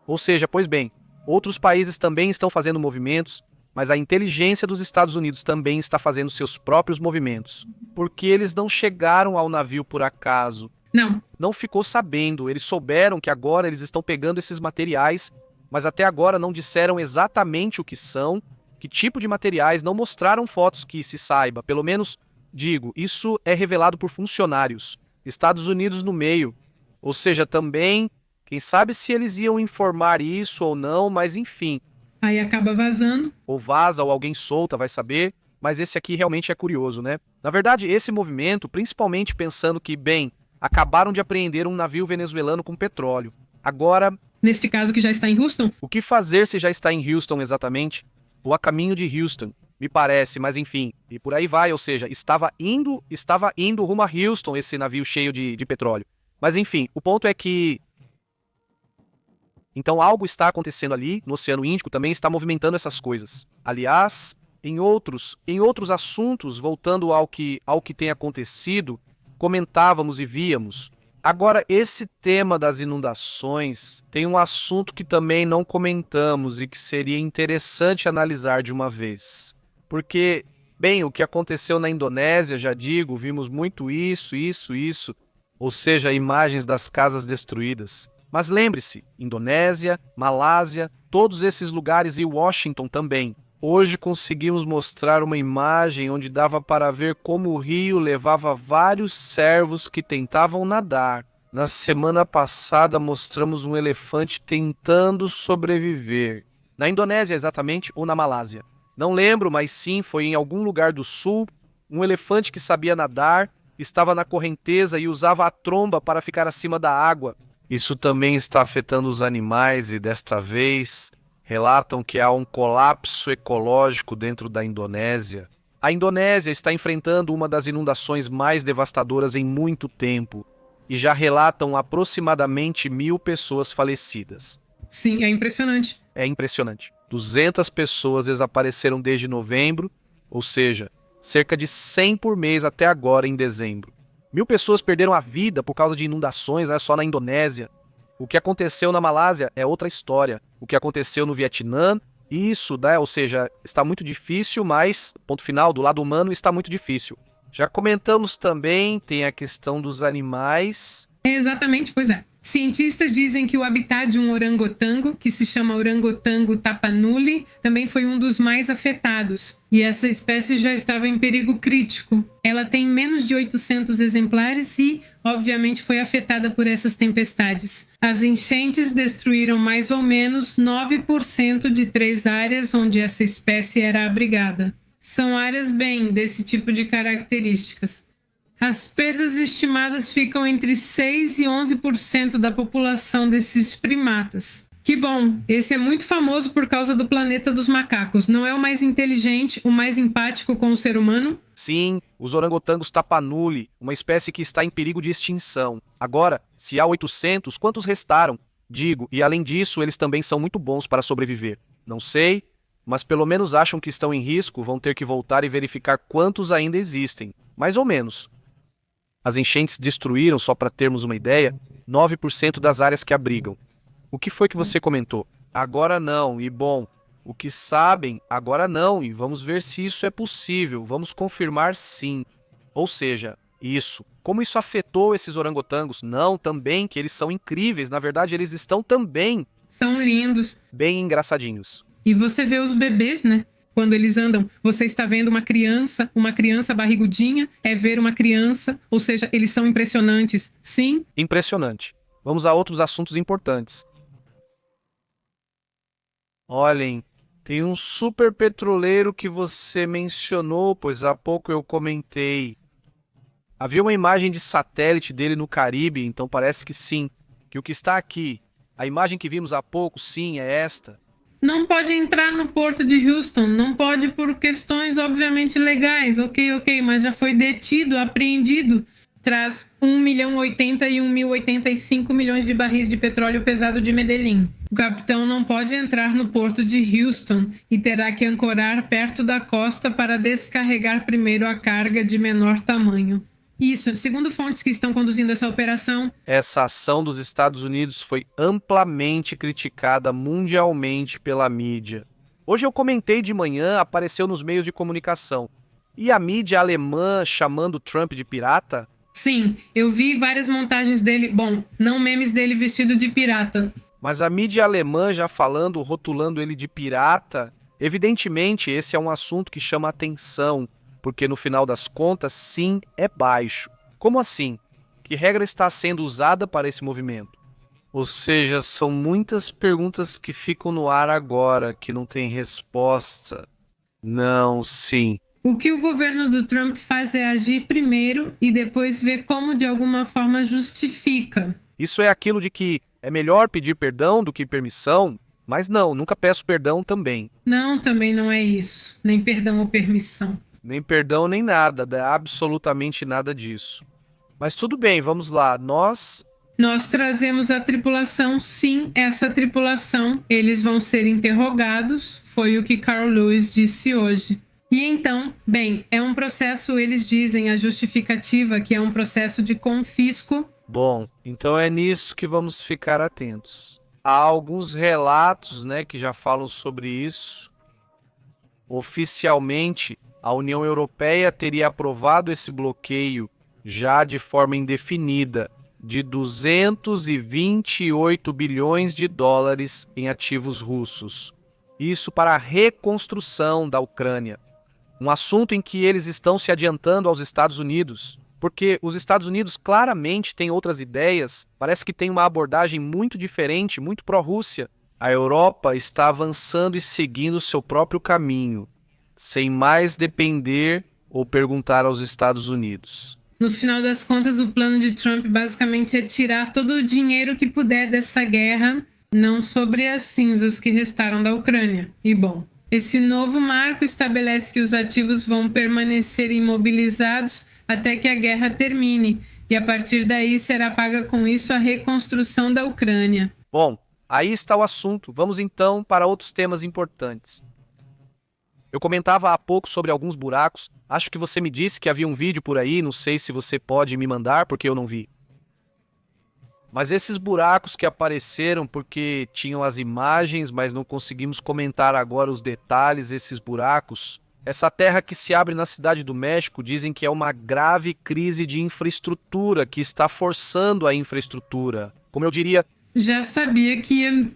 Ou seja, pois bem, outros países também estão fazendo movimentos, mas a inteligência dos Estados Unidos também está fazendo seus próprios movimentos, porque eles não chegaram ao navio por acaso. Não ficou sabendo, eles souberam que agora eles estão pegando esses materiais, mas até agora não disseram exatamente o que são, que tipo de materiais, não mostraram fotos que se saiba, pelo menos, isso é revelado por funcionários, Estados Unidos no meio, ou seja, também, quem sabe se eles iam informar isso ou não, mas enfim.
Aí acaba vazando.
Ou vaza, ou alguém solta, vai saber, mas esse aqui realmente é curioso, né? Na verdade, esse movimento, principalmente pensando que, acabaram de apreender um navio venezuelano com petróleo. Agora,
neste caso que já está em Houston?
O que fazer se já está em Houston exatamente? Ou a caminho de Houston? me parece, mas enfim, e por aí vai, ou seja, estava indo rumo a Houston esse navio cheio de petróleo. Mas enfim, o ponto é que então algo está acontecendo ali, no Oceano Índico também está movimentando essas coisas. Aliás, em outros assuntos, voltando ao que tem acontecido, comentávamos e víamos. Agora, esse tema das inundações tem um assunto que também não comentamos e que seria interessante analisar de uma vez. Porque, bem, o que aconteceu na Indonésia, já digo, vimos muito isso, ou seja, imagens das casas destruídas. Mas lembre-se, Indonésia, Malásia, todos esses lugares e Washington também. Hoje conseguimos mostrar uma imagem onde dava para ver como o rio levava vários servos que tentavam nadar. Na semana passada mostramos um elefante tentando sobreviver. Na Indonésia exatamente ou na Malásia? Não lembro, mas sim, foi em algum lugar do sul. Um elefante que sabia nadar, estava na correnteza e usava a tromba para ficar acima da água. Isso também está afetando os animais e desta vez relatam que há um colapso ecológico dentro da Indonésia. A Indonésia está enfrentando uma das inundações mais devastadoras em muito tempo e já relatam aproximadamente 1.000 pessoas falecidas.
Sim, é impressionante.
É impressionante. 200 pessoas desapareceram desde novembro, ou seja, cerca de 100 por mês até agora em dezembro. 1.000 pessoas perderam a vida por causa de inundações, só na Indonésia. O que aconteceu na Malásia é outra história. O que aconteceu no Vietnã, isso, ou seja, está muito difícil, mas, ponto final, do lado humano está muito difícil. Já comentamos também, tem a questão dos animais.
Exatamente, pois é. Cientistas dizem que o habitat de um orangotango, que se chama orangotango tapanuli, também foi um dos mais afetados. E essa espécie já estava em perigo crítico. Ela tem menos de 800 exemplares e, obviamente, foi afetada por essas tempestades. As enchentes destruíram mais ou menos 9% de 3 áreas onde essa espécie era abrigada. São áreas bem desse tipo de características. As perdas estimadas ficam entre 6% e 11% da população desses primatas. Que bom, esse é muito famoso por causa do planeta dos macacos. Não é o mais inteligente, o mais empático com o ser humano?
Sim, os orangotangos tapanuli, uma espécie que está em perigo de extinção. Agora, se há 800, quantos restaram? Digo, e além disso, eles também são muito bons para sobreviver. Não sei, mas pelo menos acham que estão em risco, vão ter que voltar e verificar quantos ainda existem. Mais ou menos. As enchentes destruíram, só para termos uma ideia, 9% das áreas que abrigam. O que foi que você comentou? Agora não, e bom, o que sabem, agora não, e vamos ver se isso é possível, vamos confirmar sim. Ou seja, isso. Como isso afetou esses orangotangos? Não, também, que eles são incríveis, na verdade eles estão também
São lindos.
bem engraçadinhos.
E você vê os bebês, né? Quando eles andam, você está vendo uma criança barrigudinha, é ver uma criança, ou seja, eles são impressionantes, sim.
Impressionante. Vamos a outros assuntos importantes. Olhem, tem um super petroleiro que você mencionou, pois há pouco eu comentei. Havia uma imagem de satélite dele no Caribe, então parece que sim, que o que está aqui, a imagem que vimos há pouco, sim, é esta.
Não pode entrar no porto de Houston, não pode por questões obviamente legais, ok, mas já foi detido, apreendido. Traz 1.080.000 e 1.085 milhões de barris de petróleo pesado de Medellín. O capitão não pode entrar no porto de Houston e terá que ancorar perto da costa para descarregar primeiro a carga de menor tamanho. Isso, segundo fontes que estão conduzindo essa operação.
Essa ação dos Estados Unidos foi amplamente criticada mundialmente pela mídia. Hoje eu comentei de manhã, apareceu nos meios de comunicação. E a mídia alemã chamando Trump de pirata?
Sim, eu vi várias montagens dele, bom, não memes dele vestido de pirata.
Mas a mídia alemã já falando, rotulando ele de pirata? Evidentemente, esse é um assunto que chama atenção. Porque no final das contas, sim, é baixo. Como assim? Que regra está sendo usada para esse movimento? Ou seja, são muitas perguntas que ficam no ar agora, que não tem resposta. Não, sim.
O que o governo do Trump faz é agir primeiro e depois ver como de alguma forma justifica.
Isso é aquilo de que é melhor pedir perdão do que permissão? Mas não, nunca peço perdão também.
Não, também não é isso. Nem perdão ou permissão.
Nem perdão, nem nada, absolutamente nada disso. Mas tudo bem, vamos lá.
Nós trazemos a tripulação, sim, essa tripulação. Eles vão ser interrogados, foi o que Carl Lewis disse hoje. E então, bem, é um processo, eles dizem, a justificativa, que é um processo de confisco.
Bom, então é nisso que vamos ficar atentos. Há alguns relatos, que já falam sobre isso. Oficialmente, a União Europeia teria aprovado esse bloqueio já de forma indefinida de 228 bilhões de dólares em ativos russos. Isso para a reconstrução da Ucrânia. Um assunto em que eles estão se adiantando aos Estados Unidos, porque os Estados Unidos claramente têm outras ideias, parece que tem uma abordagem muito diferente, muito pró-Rússia. A Europa está avançando e seguindo seu próprio caminho, sem mais depender ou perguntar aos Estados Unidos.
No final das contas, o plano de Trump basicamente é tirar todo o dinheiro que puder dessa guerra, não sobre as cinzas que restaram da Ucrânia. E bom, esse novo marco estabelece que os ativos vão permanecer imobilizados até que a guerra termine, e a partir daí será paga com isso a reconstrução da Ucrânia.
Bom, aí está o assunto. Vamos então para outros temas importantes. Eu comentava há pouco sobre alguns buracos. Acho que você me disse que havia um vídeo por aí, não sei se você pode me mandar, porque eu não vi. Mas esses buracos que apareceram porque tinham as imagens, mas não conseguimos comentar agora os detalhes, esses buracos. Essa terra que se abre na cidade do México dizem que é uma grave crise de infraestrutura que está forçando a infraestrutura. Como eu diria...
Já sabia que ia...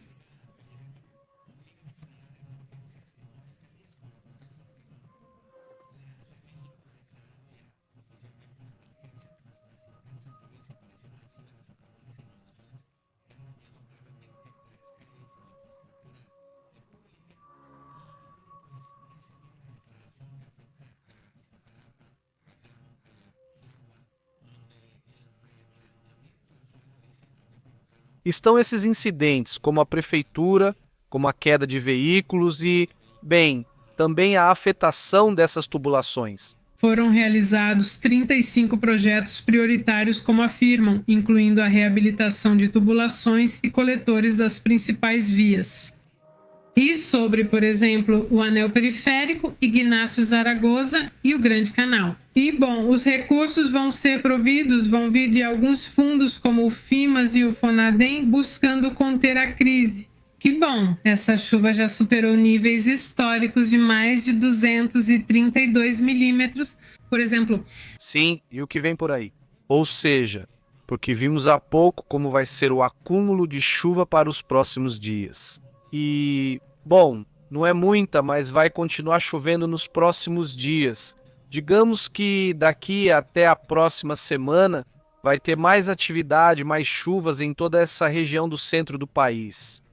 Estão esses incidentes, como a prefeitura, como a queda de veículos e, bem, também a afetação dessas tubulações.
Foram realizados 35 projetos prioritários, como afirmam, incluindo a reabilitação de tubulações e coletores das principais vias. E sobre, por exemplo, o Anel Periférico, Ignacio Zaragoza e o Grande Canal. E, bom, os recursos vão vir de alguns fundos como o FIMAS e o FONADEM, buscando conter a crise. Que bom, essa chuva já superou níveis históricos de mais de 232 milímetros, por exemplo.
Sim, e o que vem por aí? Ou seja, porque vimos há pouco como vai ser o acúmulo de chuva para os próximos dias. E, bom, não é muita, mas vai continuar chovendo nos próximos dias. Digamos que daqui até a próxima semana vai ter mais atividade, mais chuvas em toda essa região do centro do país.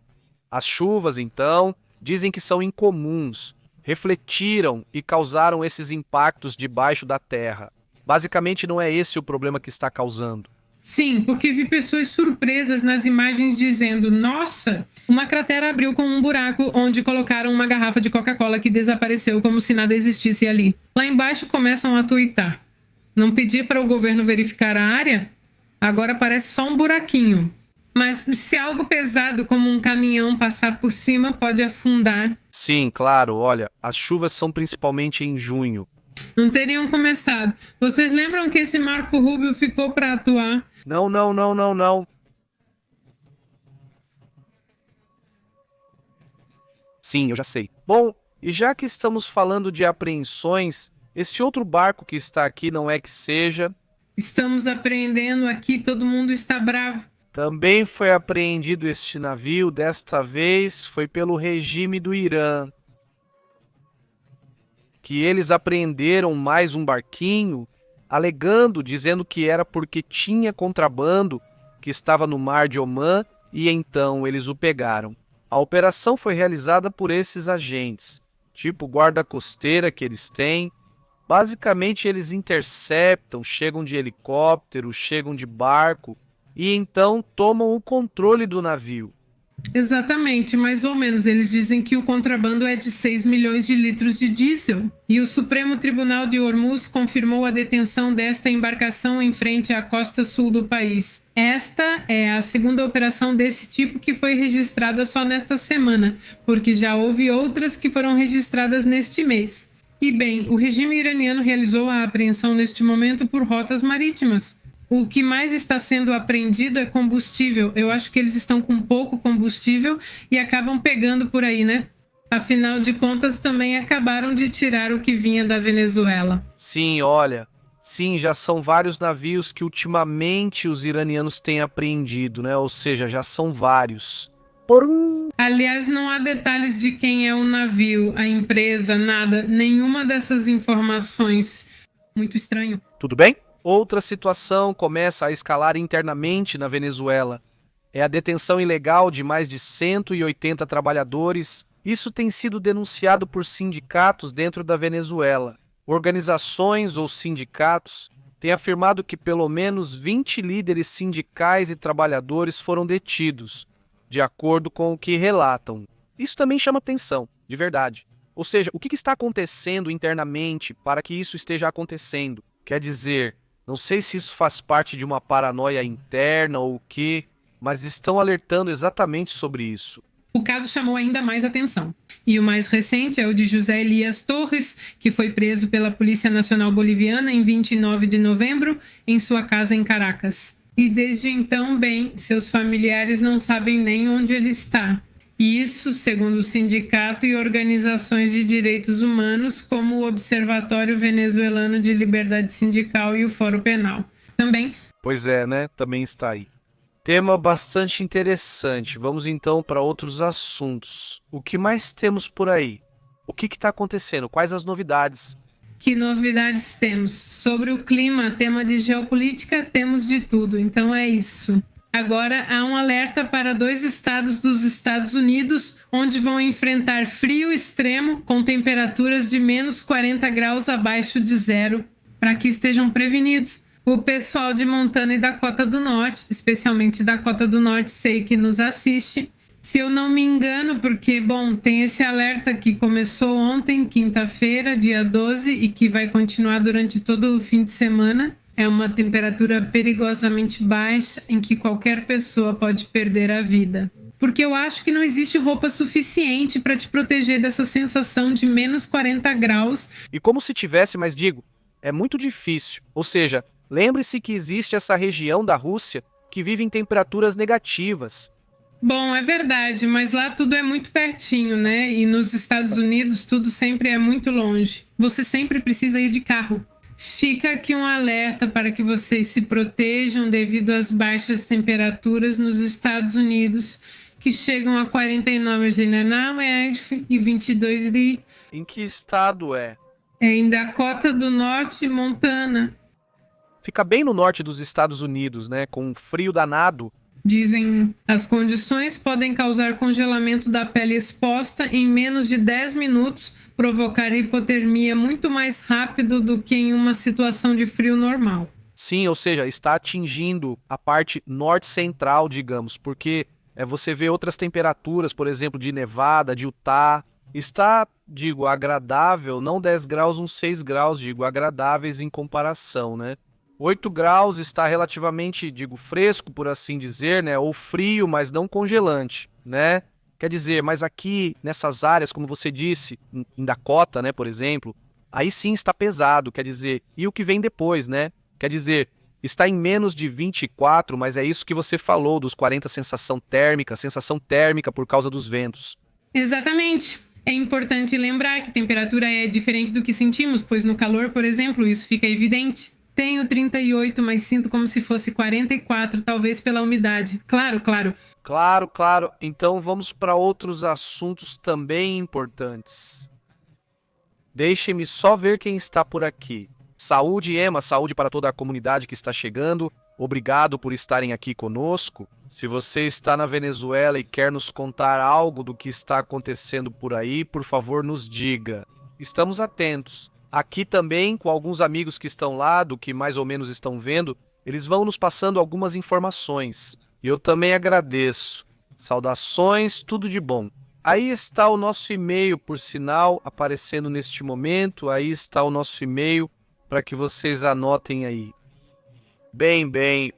As chuvas, então, dizem que são incomuns, refletiram e causaram esses impactos debaixo da terra. Basicamente não é esse o problema que está causando.
Sim, porque vi pessoas surpresas nas imagens dizendo: nossa, uma cratera abriu com um buraco onde colocaram uma garrafa de Coca-Cola que desapareceu como se nada existisse ali. Lá embaixo começam a tuitar. Não pedi para o governo verificar a área? Agora parece só um buraquinho. Mas se algo pesado como um caminhão passar por cima, pode afundar.
Sim, claro, olha, as chuvas são principalmente em junho.
Não teriam começado. Vocês lembram que esse Marco Rubio ficou para atuar?
Não. Sim, eu já sei. Bom, e já que estamos falando de apreensões, esse outro barco que está aqui não é que seja...
Estamos apreendendo aqui, todo mundo está bravo.
Também foi apreendido este navio, desta vez foi pelo regime do Irã. Que eles apreenderam mais um barquinho, dizendo que era porque tinha contrabando que estava no mar de Omã e então eles o pegaram. A operação foi realizada por esses agentes, tipo guarda-costeira que eles têm. Basicamente eles interceptam, chegam de helicóptero, chegam de barco e então tomam o controle do navio.
Exatamente, mais ou menos. Eles dizem que o contrabando é de 6 milhões de litros de diesel. E o Supremo Tribunal de Hormuz confirmou a detenção desta embarcação em frente à costa sul do país. Esta é a segunda operação desse tipo que foi registrada só nesta semana, porque já houve outras que foram registradas neste mês. E bem, o regime iraniano realizou a apreensão neste momento por rotas marítimas. O que mais está sendo apreendido é combustível. Eu acho que eles estão com pouco combustível e acabam pegando por aí, né? Afinal de contas, também acabaram de tirar o que vinha da Venezuela.
Sim, olha. Sim, já são vários navios que ultimamente os iranianos têm apreendido, né? Ou seja, já são vários.
Aliás, não há detalhes de quem é o navio, a empresa, nada. Nenhuma dessas informações. Muito estranho.
Tudo bem? Outra situação começa a escalar internamente na Venezuela. É a detenção ilegal de mais de 180 trabalhadores. Isso tem sido denunciado por sindicatos dentro da Venezuela. Organizações ou sindicatos têm afirmado que pelo menos 20 líderes sindicais e trabalhadores foram detidos, de acordo com o que relatam. Isso também chama atenção, de verdade. Ou seja, o que está acontecendo internamente para que isso esteja acontecendo? Quer dizer, não sei se isso faz parte de uma paranoia interna ou o quê, mas estão alertando exatamente sobre isso.
O caso chamou ainda mais atenção. E o mais recente é o de José Elias Torres, que foi preso pela Polícia Nacional Boliviana em 29 de novembro, em sua casa em Caracas. E desde então, bem, seus familiares não sabem nem onde ele está. Isso, segundo o sindicato e organizações de direitos humanos, como o Observatório Venezuelano de Liberdade Sindical e o Fórum Penal. Também.
Pois é, né? Também está aí. Tema bastante interessante. Vamos então para outros assuntos. O que mais temos por aí? O que está acontecendo? Quais as novidades?
Que novidades temos? Sobre o clima, tema de geopolítica, temos de tudo. Então é isso. Agora há um alerta para 2 estados dos Estados Unidos, onde vão enfrentar frio extremo com temperaturas de menos 40 graus abaixo de zero, para que estejam prevenidos. O pessoal de Montana e Dakota do Norte, especialmente Dakota do Norte, sei que nos assiste. Se eu não me engano, porque, bom, tem esse alerta que começou ontem, quinta-feira, dia 12, e que vai continuar durante todo o fim de semana. É uma temperatura perigosamente baixa em que qualquer pessoa pode perder a vida. Porque eu acho que não existe roupa suficiente para te proteger dessa sensação de menos 40 graus.
E como se tivesse, mas digo, é muito difícil. Ou seja, lembre-se que existe essa região da Rússia que vive em temperaturas negativas.
Bom, é verdade, mas lá tudo é muito pertinho, né? E nos Estados Unidos tudo sempre é muito longe. Você sempre precisa ir de carro. Fica aqui um alerta para que vocês se protejam devido às baixas temperaturas nos Estados Unidos, que chegam a 49 de Nanauer e 22 de...
Em que estado é?
É em Dakota do Norte e Montana.
Fica bem no norte dos Estados Unidos, né? Com um frio danado.
Dizem, as condições podem causar congelamento da pele exposta em menos de 10 minutos, provocar hipotermia muito mais rápido do que em uma situação de frio normal.
Sim, ou seja, está atingindo a parte norte-central, digamos, porque você vê outras temperaturas, por exemplo, de Nevada, de Utah. Está, digo, agradável, não 10 graus, uns 6 graus, digo, agradáveis em comparação, né? 8 graus está relativamente, digo, fresco, por assim dizer, né? Ou frio, mas não congelante, né? Quer dizer, mas aqui, nessas áreas, como você disse, em Dakota, né, por exemplo, aí sim está pesado, quer dizer, e o que vem depois, né? Quer dizer, está em menos de 24, mas é isso que você falou, dos 40 sensação térmica por causa dos ventos.
Exatamente. É importante lembrar que temperatura é diferente do que sentimos, pois no calor, por exemplo, isso fica evidente. Tenho 38, mas sinto como se fosse 44, talvez pela umidade. Claro.
Claro. Então vamos para outros assuntos também importantes. Deixem-me só ver quem está por aqui. Saúde, Ema, saúde para toda a comunidade que está chegando. Obrigado por estarem aqui conosco. Se você está na Venezuela e quer nos contar algo do que está acontecendo por aí, por favor, nos diga. Estamos atentos. Aqui também, com alguns amigos que estão lá, do que mais ou menos estão vendo, eles vão nos passando algumas informações. E eu também agradeço. Saudações, tudo de bom. Aí está o nosso e-mail, por sinal, aparecendo neste momento. Aí está o nosso e-mail para que vocês anotem aí. Bem,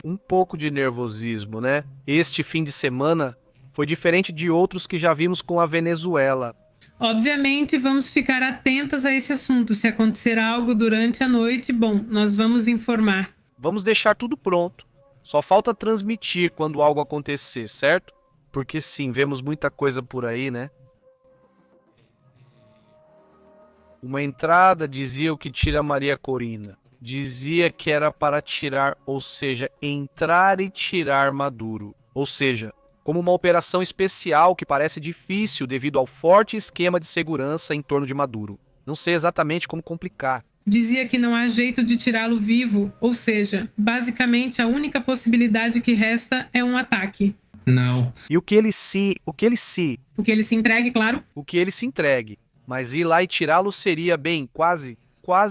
um pouco de nervosismo, né? Este fim de semana foi diferente de outros que já vimos com a Venezuela.
Obviamente, vamos ficar atentas a esse assunto. Se acontecer algo durante a noite, bom, nós vamos informar.
Vamos deixar tudo pronto. Só falta transmitir quando algo acontecer, certo? Porque sim, vemos muita coisa por aí, né? Uma entrada dizia o que tira Maria Corina. Dizia que era para tirar, ou seja, entrar e tirar Maduro. Ou seja, como uma operação especial que parece difícil devido ao forte esquema de segurança em torno de Maduro. Não sei exatamente como complicar.
Dizia que não há jeito de tirá-lo vivo, ou seja, basicamente a única possibilidade que resta é um ataque.
Não.
E o que ele
O que ele se entregue, claro.
o que ele se entregue. Mas ir lá e tirá-lo seria, bem, quase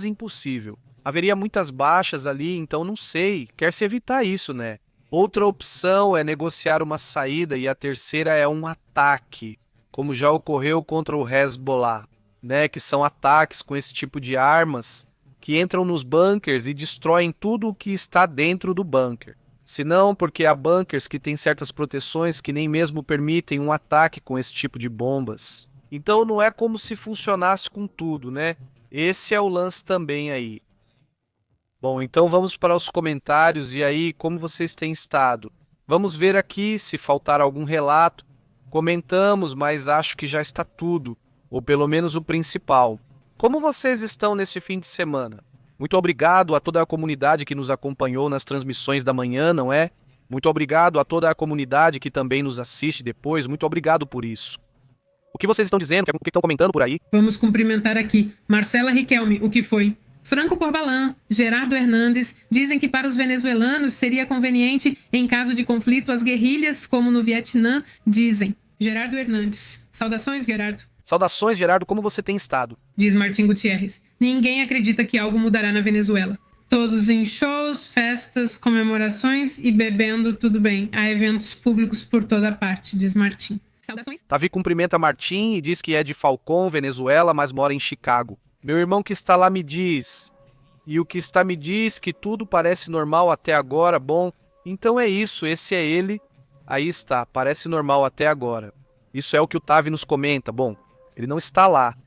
impossível. Haveria muitas baixas ali, então não sei. Quer-se evitar isso, né? Outra opção é negociar uma saída e a terceira é um ataque, como já ocorreu contra o Hezbollah, né? Que são ataques com esse tipo de armas que entram nos bunkers e destroem tudo o que está dentro do bunker. Se não, porque há bunkers que têm certas proteções que nem mesmo permitem um ataque com esse tipo de bombas. Então não é como se funcionasse com tudo, né? Esse é o lance também aí. Bom, então vamos para os comentários e aí, como vocês têm estado? Vamos ver aqui se faltar algum relato. Comentamos, mas acho que já está tudo, ou pelo menos o principal. Como vocês estão neste fim de semana? Muito obrigado a toda a comunidade que nos acompanhou nas transmissões da manhã, não é? Muito obrigado a toda a comunidade que também nos assiste depois. Muito obrigado por isso. O que vocês estão dizendo? O que estão comentando por aí?
Vamos cumprimentar aqui Marcela Riquelme, o que foi? Franco Corbalán, Gerardo Hernandes dizem que para os venezuelanos seria conveniente, em caso de conflito, as guerrilhas, como no Vietnã, dizem. Gerardo Hernandes. Saudações, Gerardo.
Saudações, Gerardo, como você tem estado?
Diz Martim Gutierrez. Ninguém acredita que algo mudará na Venezuela. Todos em shows, festas, comemorações e bebendo, tudo bem. Há eventos públicos por toda parte, diz Martim. Saudações.
Tavi cumprimenta Martim e diz que é de Falcón, Venezuela, mas mora em Chicago. Meu irmão que está lá me diz, e o que está me diz que tudo parece normal até agora, bom, então é isso, esse é ele, aí está, parece normal até agora. Isso é o que o Tavi nos comenta, bom, ele não está lá,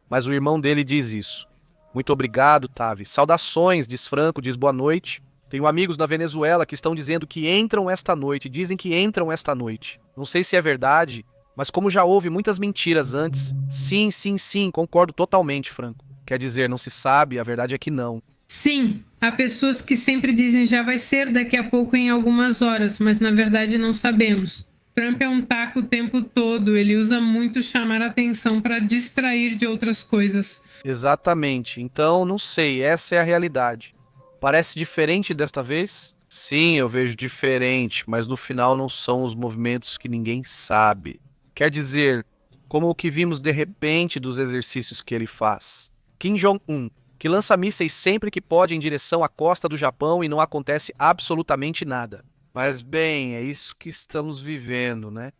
mas o irmão dele diz isso. Muito obrigado, Tavi. Saudações, diz Franco, diz boa noite. Tenho amigos na Venezuela que estão dizendo que entram esta noite, dizem que entram esta noite. Não sei se é verdade, mas como já houve muitas mentiras antes, sim, concordo totalmente, Franco. Quer dizer, não se sabe, a verdade é que não.
Sim, há pessoas que sempre dizem já vai ser daqui a pouco em algumas horas, mas na verdade não sabemos. Trump é um taco o tempo todo, ele usa muito chamar a atenção para distrair de outras coisas.
Exatamente, então não sei, essa é a realidade. Parece diferente desta vez? Sim, eu vejo diferente, mas no final não são os movimentos que ninguém sabe. Quer dizer, como o que vimos de repente dos exercícios que ele faz. Kim Jong-un, que lança mísseis sempre que pode em direção à costa do Japão e não acontece absolutamente nada. Mas bem, é isso que estamos vivendo, né?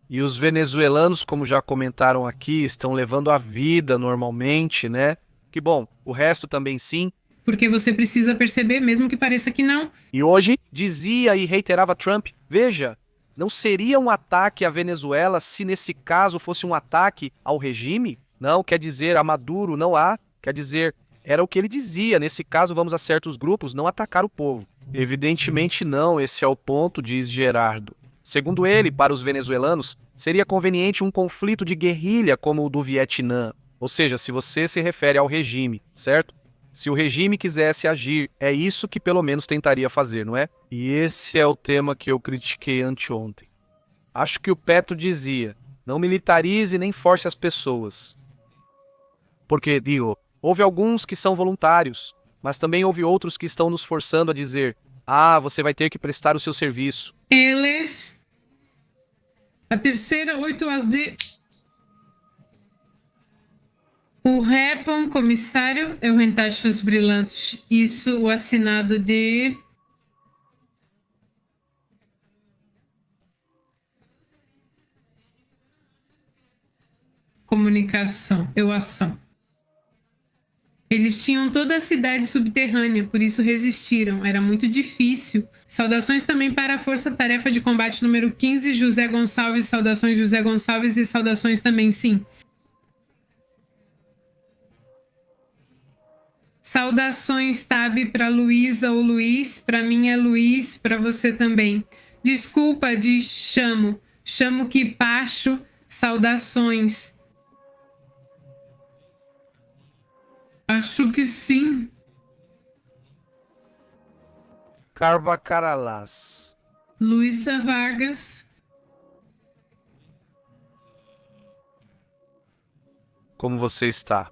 E os venezuelanos, como já comentaram aqui, estão levando a vida normalmente, né? Que bom, o resto também sim.
Porque você precisa perceber, mesmo que pareça que não.
E hoje dizia e reiterava Trump, veja, não seria um ataque à Venezuela se nesse caso fosse um ataque ao regime? Não, quer dizer, a Maduro não há. Quer dizer, era o que ele dizia, nesse caso vamos a certos grupos não atacar o povo. Evidentemente não, esse é o ponto, diz Gerardo. Segundo ele, para os venezuelanos, seria conveniente um conflito de guerrilha como o do Vietnã. Ou seja, se você se refere ao regime, certo? Se o regime quisesse agir, é isso que pelo menos tentaria fazer, não é? E esse é o tema que eu critiquei anteontem. Acho que o Petro dizia, não militarize nem force as pessoas. Porque, digo, houve alguns que são voluntários, mas também houve outros que estão nos forçando a dizer, você vai ter que prestar o seu serviço.
Eles... A terceira, 8 às de... O Repon, comissário, eu em taxas brilhantes. Isso, o assinado de... comunicação, ação. Eles tinham toda a cidade subterrânea, por isso resistiram. Era muito difícil. Saudações também para a Força Tarefa de Combate número 15, José Gonçalves. Saudações, José Gonçalves, e saudações também, sim. Saudações, Tab, para Luísa ou Luiz. Para mim é Luiz, para você também. Desculpa, diz Chamo. Chamo que Pacho. Saudações. Acho que sim.
Carvacaralás.
Luísa Vargas.
Como você está?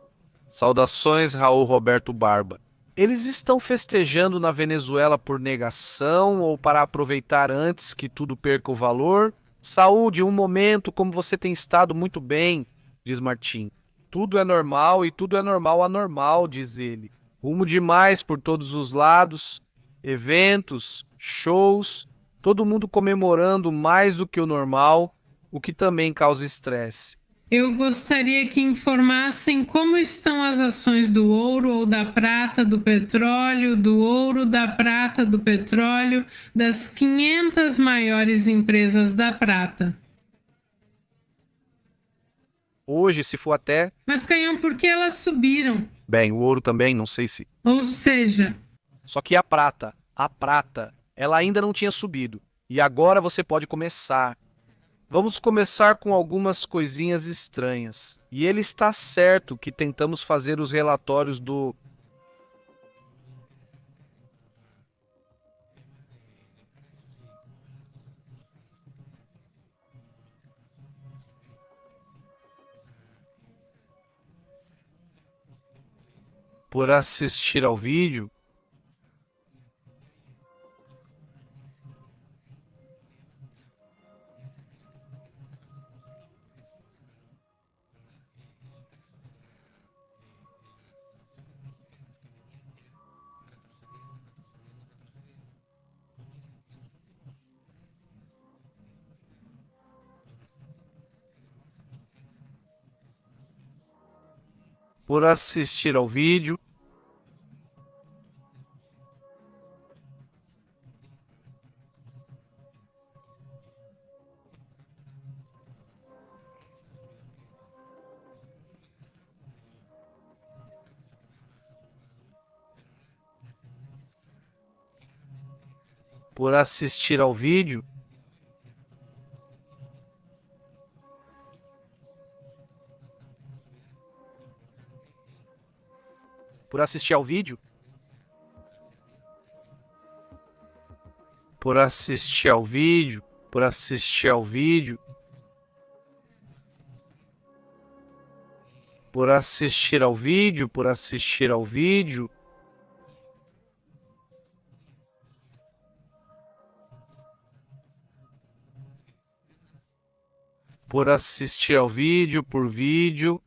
Saudações, Raul Roberto Barba. Eles estão festejando na Venezuela por negação ou para aproveitar antes que tudo perca o valor? Saúde, um momento, como você tem estado muito bem, diz Martim. Tudo é normal e tudo é normal anormal, diz ele. Rumo demais por todos os lados, eventos, shows, todo mundo comemorando mais do que o normal, o que também causa estresse.
Eu gostaria que informassem como estão as ações do ouro ou da prata, do petróleo, do ouro, da prata, do petróleo, das 500 maiores empresas da prata.
Hoje, se for até...
Mas, Canhão, por que elas subiram?
Bem, o ouro também, não sei se...
Ou seja...
Só que a prata, ela ainda não tinha subido. E agora você pode começar. Vamos começar com algumas coisinhas estranhas. E ele está certo que tentamos fazer os relatórios do... Por assistir ao vídeo, por assistir ao vídeo, por assistir ao vídeo, por assistir ao vídeo, por assistir ao vídeo, por assistir ao vídeo, por assistir ao vídeo, por assistir ao vídeo, por assistir ao vídeo, por vídeo,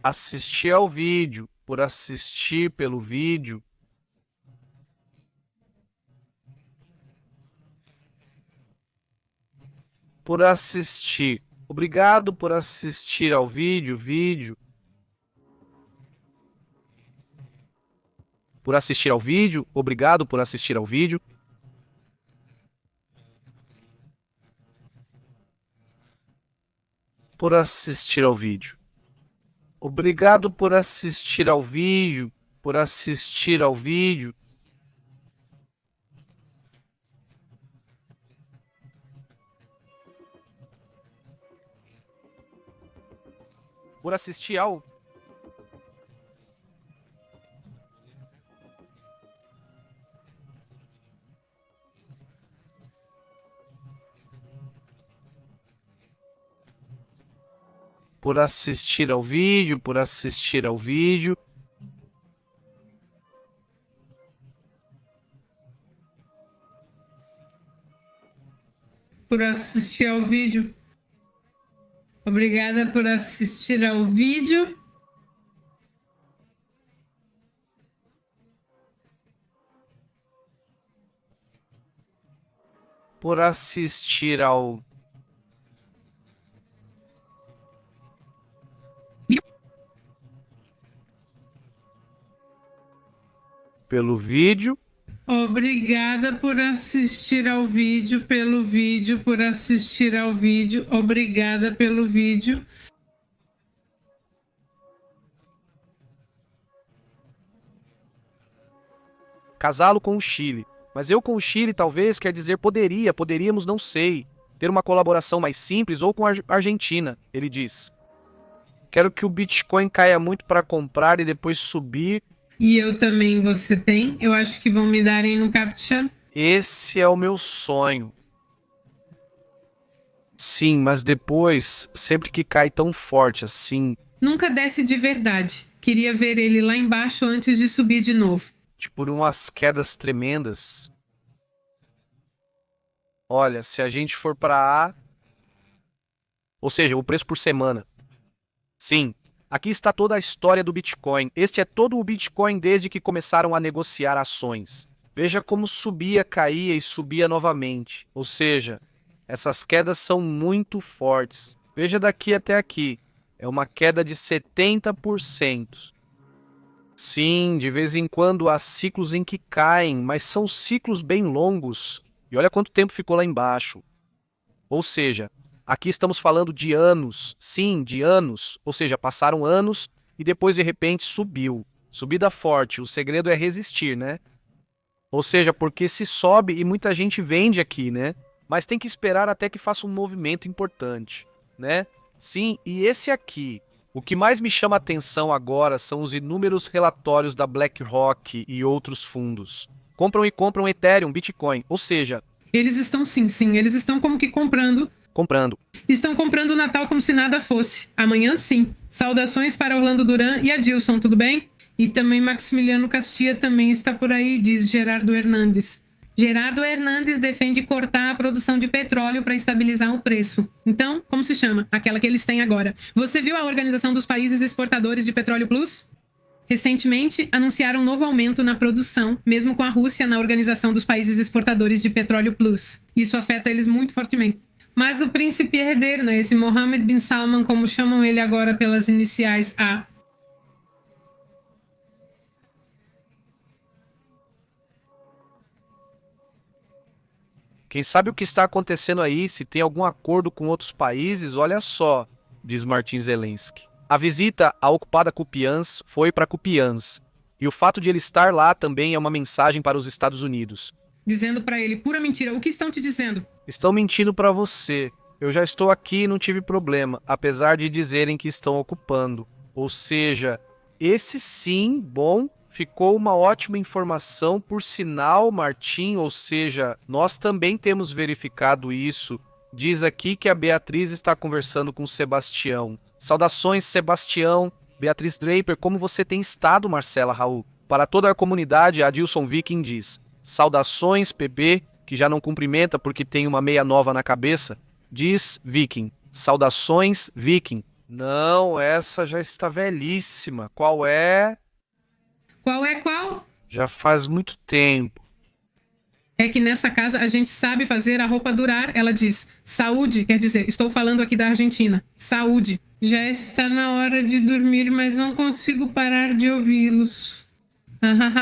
assistir ao vídeo, por assistir pelo vídeo, por assistir. Obrigado por assistir ao vídeo, por assistir ao vídeo, obrigado por assistir ao vídeo, por assistir ao vídeo. Obrigado por assistir ao vídeo, por assistir ao vídeo. Por assistir ao... Por assistir ao vídeo, por assistir ao vídeo.
Por assistir ao vídeo. Obrigada por assistir ao vídeo.
Por assistir ao... pelo vídeo.
Obrigada por assistir ao vídeo, por assistir ao vídeo. Obrigada pelo vídeo.
Casá-lo com o Chile. Mas eu com o Chile talvez quer dizer poderíamos, não sei, ter uma colaboração mais simples ou com a Argentina, ele diz. Quero que o Bitcoin caia muito para comprar e depois subir.
E eu também, você tem? Eu acho que vão me darem no CAPTCHA.
Esse é o meu sonho. Sim, mas depois, sempre que cai tão forte assim,
Nunca desce de verdade. Queria ver ele lá embaixo antes de subir de novo.
tipo umas quedas tremendas. Olha, se a gente for para A, ou seja, o preço por semana. Sim, aqui está toda a história do Bitcoin. Este é todo o Bitcoin desde que começaram a negociar ações. Veja como subia, caía e subia novamente. Ou seja, essas quedas são muito fortes. Veja daqui até aqui. É uma queda de 70%. Sim, de vez em quando há ciclos em que caem, mas são ciclos bem longos. E olha quanto tempo ficou lá embaixo. Ou seja, aqui estamos falando de anos. Sim, de anos. Ou seja, passaram anos e depois de repente subiu. Subida forte. O segredo é resistir, né? Ou seja, porque se sobe e muita gente vende aqui, né? Mas tem que esperar até que faça um movimento importante, né? Sim, e esse aqui. O que mais me chama a atenção agora são os inúmeros relatórios da BlackRock e outros fundos. Compram e compram Ethereum, Bitcoin. Ou seja,
Eles estão sim, eles estão como que comprando. Estão comprando o Natal como se nada fosse. Amanhã sim. Saudações para Orlando Duran e Adilson, tudo bem? E também Maximiliano Castia também está por aí, diz Gerardo Hernandes. Gerardo Hernandes defende cortar a produção de petróleo para estabilizar o preço. Então, como se chama? Aquela que eles têm agora. Você viu a Organização dos Países Exportadores de Petróleo Plus? Recentemente, anunciaram um novo aumento na produção, mesmo com a Rússia na Organização dos Países Exportadores de Petróleo Plus. Isso afeta eles muito fortemente. Mas o príncipe herdeiro, né, esse Mohammed bin Salman, como chamam ele agora pelas iniciais A,
quem sabe o que está acontecendo aí, se tem algum acordo com outros países, olha só, diz Martin Zelensky. A visita à ocupada Kupiansk foi para Kupiansk, e o fato de ele estar lá também é uma mensagem para os Estados Unidos.
dizendo para ele, pura mentira, o que estão te dizendo?
Estão mentindo para você. Eu já estou aqui e não tive problema, apesar de dizerem que estão ocupando. Ou seja, esse sim, bom, ficou uma ótima informação, por sinal, Martim, ou seja, nós também temos verificado isso. Diz aqui que a Beatriz está conversando com o Sebastião. Saudações, Sebastião. Beatriz Draper, como você tem estado, Marcela Raul? Para toda a comunidade, Adilson Viking diz. Saudações, PB, que já não cumprimenta porque tem uma meia nova na cabeça. Diz Viking. Saudações, Viking. Não, essa já está velhíssima. Qual é?
Qual é qual?
Já faz muito tempo.
É que nessa casa a gente sabe fazer a roupa durar. Ela diz, saúde, quer dizer, estou falando aqui da Argentina. Saúde. Já está na hora de dormir, mas não consigo parar de ouvi-los.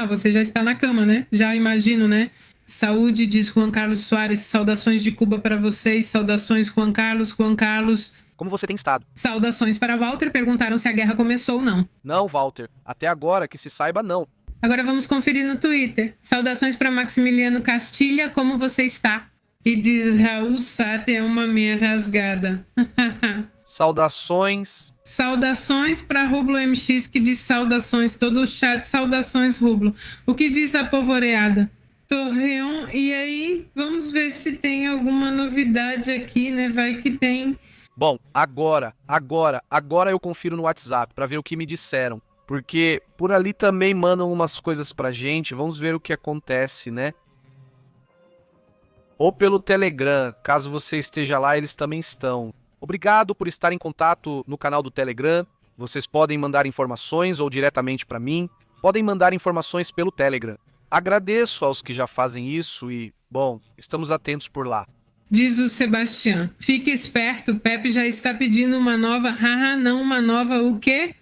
Você já está na cama, né? Já imagino, né? Saúde, diz Juan Carlos Soares. Saudações de Cuba para vocês. Saudações, Juan Carlos.
Como você tem estado?
Saudações para Walter. Perguntaram se a guerra começou ou não.
Não, Walter. Até agora, que se saiba, não.
Agora vamos conferir no Twitter. Saudações para Maximiliano Castilha. Como você está? E diz Raul Sata é uma meia rasgada.
Saudações.
Saudações para Rublo MX, que diz saudações. Todo o chat, saudações, Rublo. O que diz a povoreada? Torreon, e aí? Vamos ver se tem alguma novidade aqui, né? Vai que tem.
Bom, agora eu confiro no WhatsApp para ver o que me disseram. Porque por ali também mandam umas coisas pra gente. Vamos ver o que acontece, né? Ou pelo Telegram, caso você esteja lá, eles também estão. Obrigado por estar em contato no canal do Telegram. Vocês podem mandar informações ou diretamente para mim. Podem mandar informações pelo Telegram. Agradeço aos que já fazem isso e, bom, estamos atentos por lá.
Diz o Sebastião. Fique esperto, o Pepe já está pedindo uma nova... não uma nova o quê?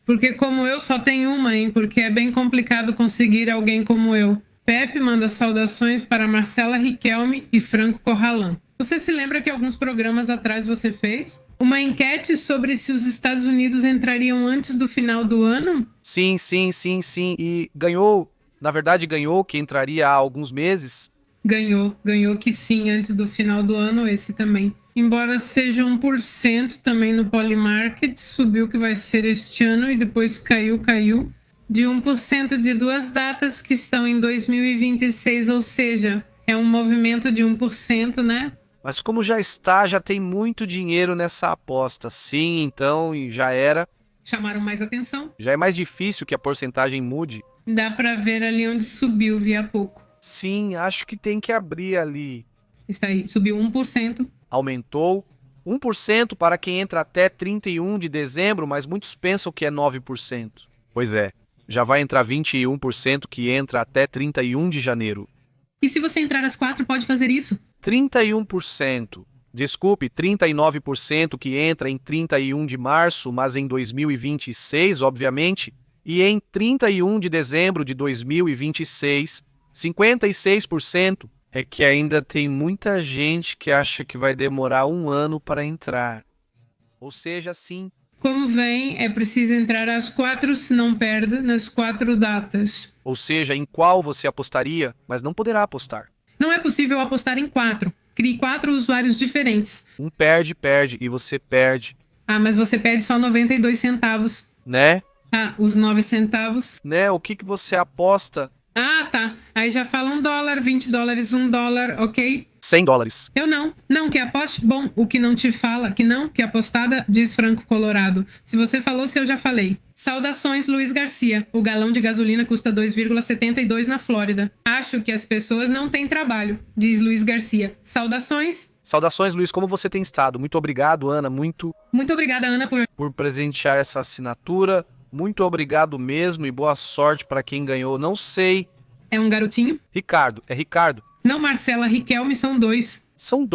Porque como eu só tenho uma, hein? Porque é bem complicado conseguir alguém como eu. Pepe manda saudações para Marcela Riquelme e Franco Corralan. Você se lembra que alguns programas atrás você fez uma enquete sobre se os Estados Unidos entrariam antes do final do ano?
Sim. E ganhou, na verdade ganhou que entraria há alguns meses.
Ganhou que sim, antes do final do ano, esse também. Embora seja 1% também no Polymarket, subiu que vai ser este ano e depois caiu. De 1% de duas datas que estão em 2026, ou seja, é um movimento de 1%, né?
Mas como já tem muito dinheiro nessa aposta. Sim, então, e já era.
Chamaram mais atenção.
Já é mais difícil que a porcentagem mude.
Dá pra ver ali onde subiu, vi há pouco.
Sim, acho que tem que abrir ali.
Está aí, subiu 1%.
Aumentou 1% para quem entra até 31 de dezembro, mas muitos pensam que é 9%. Pois é, já vai entrar 21% que entra até 31 de janeiro.
E se você entrar às 4, pode fazer isso?
31%. Desculpe, 39% que entra em 31 de março, mas em 2026, obviamente, e em 31 de dezembro de 2026, 56% é que ainda tem muita gente que acha que vai demorar um ano para entrar. Ou seja, sim.
Como vem, é preciso entrar às 4, se não perde, nas 4 datas.
Ou seja, em qual você apostaria, mas não poderá apostar.
Não é possível apostar em 4. Crie 4 usuários diferentes.
Um perde, e você perde.
Ah, mas você perde só 92 centavos.
Né?
Ah, os 9 centavos.
Né? O que você aposta?
Ah, tá. Aí já fala $1, $20, $1, ok?
$100.
Eu não. Não, que aposte? Bom, o que não te fala que não, que apostada, diz Franco Colorado. Se você falou, se eu já falei. Saudações, Luiz Garcia. O galão de gasolina custa 2,72 na Flórida. Acho que as pessoas não têm trabalho, diz Luiz Garcia. Saudações.
Saudações, Luiz. Como você tem estado? Muito obrigado, Ana. Muito
obrigada, Ana,
por presentear essa assinatura. Muito obrigado mesmo e boa sorte para quem ganhou. Não sei.
É um garotinho?
Ricardo. É Ricardo?
Não, Marcela Riquelme são 2.
São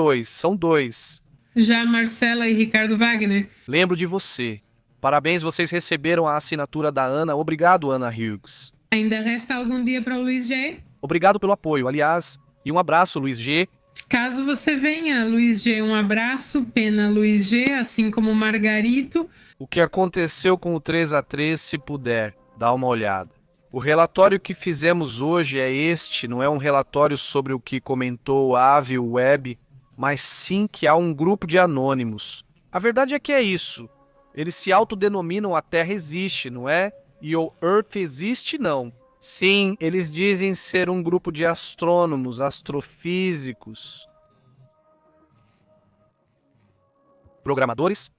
dois.
Já Marcela e Ricardo Wagner.
Lembro de você. Parabéns, vocês receberam a assinatura da Ana. Obrigado, Ana Hughes.
Ainda resta algum dia para o Luiz G?
Obrigado pelo apoio, aliás. E um abraço, Luiz G.
Caso você venha, Luiz G, um abraço. Pena, Luiz G, assim como Margarito.
O que aconteceu com o 3x3, se puder, dá uma olhada. O relatório que fizemos hoje é este, não é um relatório sobre o que comentou a Ave Web, mas sim que há um grupo de anônimos. A verdade é que é isso. Eles se autodenominam a Terra existe, não é? E o Earth existe, não. Sim, eles dizem ser um grupo de astrônomos, astrofísicos, programadores,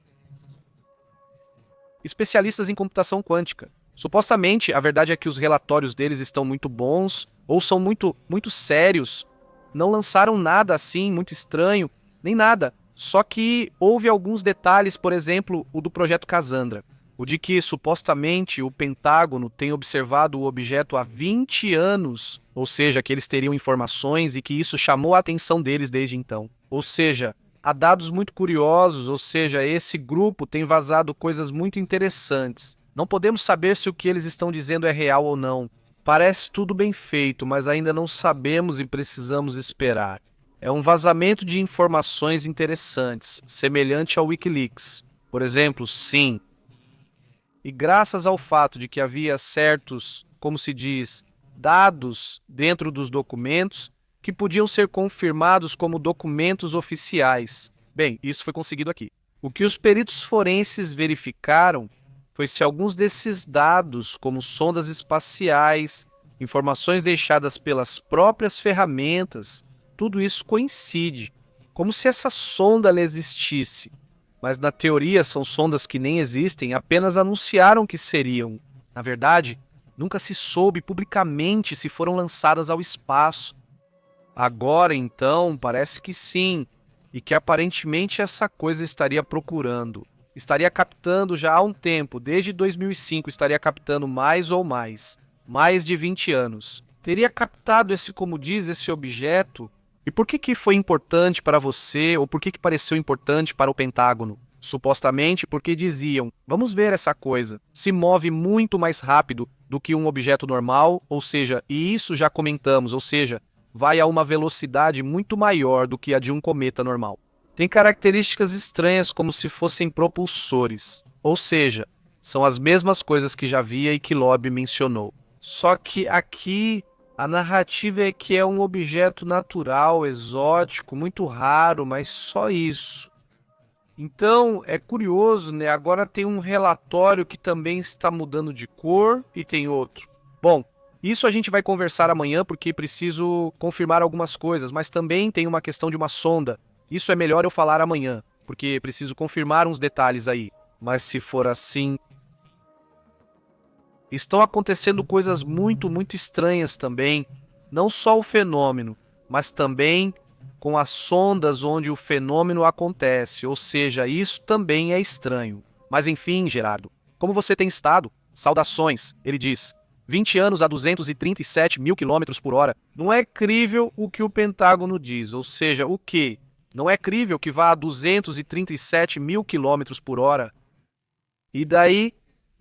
especialistas em computação quântica. Supostamente, a verdade é que os relatórios deles estão muito bons, ou são muito sérios. Não lançaram nada assim, muito estranho, nem nada. Só que houve alguns detalhes, por exemplo, o do projeto Cassandra. O de que, supostamente, o Pentágono tem observado o objeto há 20 anos. Ou seja, que eles teriam informações e que isso chamou a atenção deles desde então. Ou seja, há dados muito curiosos, ou seja, esse grupo tem vazado coisas muito interessantes. Não podemos saber se o que eles estão dizendo é real ou não. Parece tudo bem feito, mas ainda não sabemos e precisamos esperar. É um vazamento de informações interessantes, semelhante ao Wikileaks. Por exemplo, sim. E graças ao fato de que havia certos, como se diz, dados dentro dos documentos que podiam ser confirmados como documentos oficiais. Bem, isso foi conseguido aqui. O que os peritos forenses verificaram foi se alguns desses dados, como sondas espaciais, informações deixadas pelas próprias ferramentas, tudo isso coincide, como se essa sonda ela existisse. Mas na teoria são sondas que nem existem, apenas anunciaram que seriam. Na verdade, nunca se soube publicamente se foram lançadas ao espaço. Agora, então, parece que sim, e que aparentemente essa coisa estaria procurando. Estaria captando já há um tempo, desde 2005 estaria captando mais de 20 anos. Teria captado esse, como diz, esse objeto. E por que foi importante para você, ou por que pareceu importante para o Pentágono? supostamente porque diziam, vamos ver essa coisa, se move muito mais rápido do que um objeto normal, ou seja, e isso já comentamos, ou seja, vai a uma velocidade muito maior do que a de um cometa normal. Tem características estranhas como se fossem propulsores, ou seja, são as mesmas coisas que já via e que Loeb mencionou. Só que aqui a narrativa é que é um objeto natural, exótico, muito raro, mas só isso. Então, é curioso, né? Agora tem um relatório que também está mudando de cor e tem outro. Bom, isso a gente vai conversar amanhã porque preciso confirmar algumas coisas, mas também tem uma questão de uma sonda. Isso é melhor eu falar amanhã, porque preciso confirmar uns detalhes aí. Mas se for assim... Estão acontecendo coisas muito estranhas também. Não só o fenômeno, mas também com as sondas onde o fenômeno acontece, ou seja, isso também é estranho. Mas enfim, Gerardo, como você tem estado? Saudações, ele diz. 20 anos a 237 mil quilômetros por hora. Não é crível o que o Pentágono diz, ou seja, o quê? Não é crível que vá a 237 mil quilômetros por hora. E daí?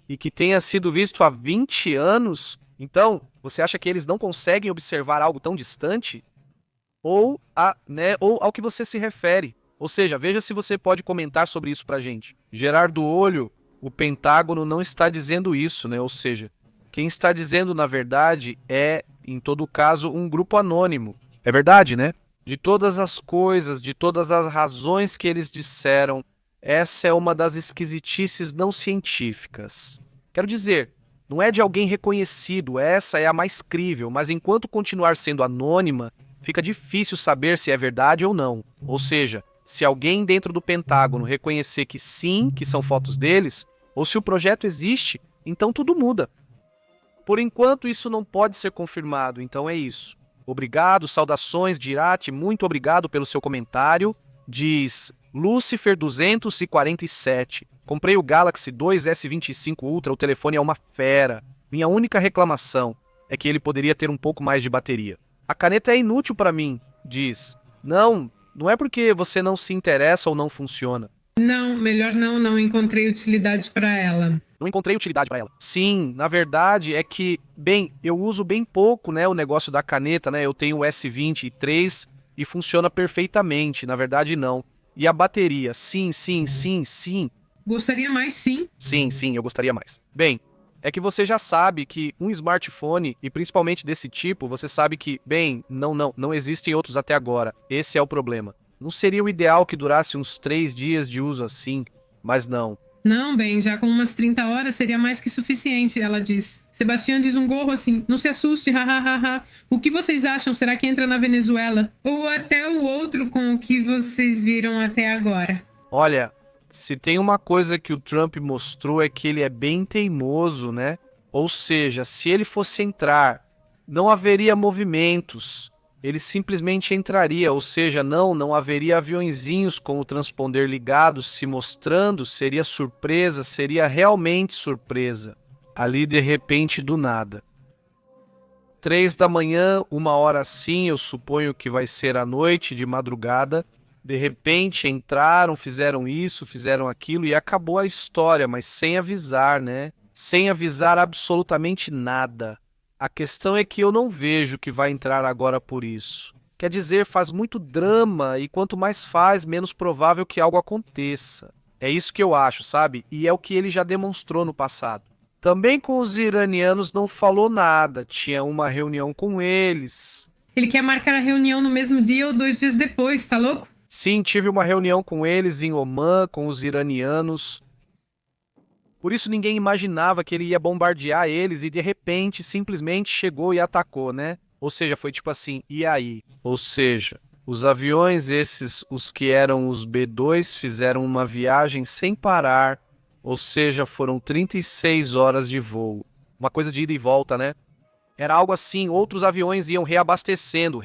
E que tenha sido visto há 20 anos? Então, você acha que eles não conseguem observar algo tão distante? Ou ao que você se refere. Ou seja, veja se você pode comentar sobre isso pra gente. Gerardo Olho, o Pentágono não está dizendo isso, né? Ou seja, quem está dizendo, na verdade, é, em todo caso, um grupo anônimo. É verdade, né? De todas as coisas, de todas as razões que eles disseram, essa é uma das esquisitices não científicas. Quero dizer, não é de alguém reconhecido, essa é a mais crível, mas enquanto continuar sendo anônima, fica difícil saber se é verdade ou não. Ou seja, se alguém dentro do Pentágono reconhecer que sim, que são fotos deles, ou se o projeto existe, então tudo muda. Por enquanto isso não pode ser confirmado, então é isso. Obrigado, saudações de Irati, muito obrigado pelo seu comentário. Diz Lucifer 247. Comprei o Galaxy 2 S25 Ultra, o telefone é uma fera. Minha única reclamação é que ele poderia ter um pouco mais de bateria. A caneta é inútil para mim, diz. Não é porque você não se interessa ou não funciona.
Não, melhor não encontrei utilidade para ela.
Não encontrei utilidade para ela. Sim, na verdade é que, bem, eu uso bem pouco, né, o negócio da caneta, né? Eu tenho o S23 e funciona perfeitamente, na verdade não. E a bateria? Sim.
Gostaria mais, sim.
Sim, eu gostaria mais. Bem, é que você já sabe que um smartphone, e principalmente desse tipo, você sabe que, bem, não existem outros até agora. Esse é o problema. Não seria o ideal que durasse uns 3 dias de uso assim, mas não.
Não, bem, já com umas 30 horas seria mais que suficiente, ela diz. Sebastião diz um gorro assim, não se assuste, hahaha. O que vocês acham? Será que entra na Venezuela? Ou até o outro com o que vocês viram até agora?
Olha, se tem uma coisa que o Trump mostrou é que ele é bem teimoso, né? Ou seja, se ele fosse entrar, não haveria movimentos. Ele simplesmente entraria, ou seja, não haveria aviõezinhos com o transponder ligado se mostrando, seria surpresa, seria realmente surpresa. Ali de repente do nada. 3 da manhã, 1h assim, eu suponho que vai ser à noite, de madrugada. De repente entraram, fizeram isso, fizeram aquilo e acabou a história, mas sem avisar, né? Sem avisar absolutamente nada. A questão é que eu não vejo que vai entrar agora por isso. Quer dizer, faz muito drama e quanto mais faz, menos provável que algo aconteça. É isso que eu acho, sabe? E é o que ele já demonstrou no passado. Também com os iranianos não falou nada, tinha uma reunião com eles.
Ele quer marcar a reunião no mesmo dia ou 2 dias depois, tá louco?
Sim, tive uma reunião com eles em Omã, com os iranianos. Por isso ninguém imaginava que ele ia bombardear eles e de repente simplesmente chegou e atacou, né? Ou seja, foi tipo assim, e aí? Ou seja, os aviões esses, os que eram os B-2, fizeram uma viagem sem parar, ou seja, foram 36 horas de voo. Uma coisa de ida e volta, né? Era algo assim, outros aviões iam reabastecendo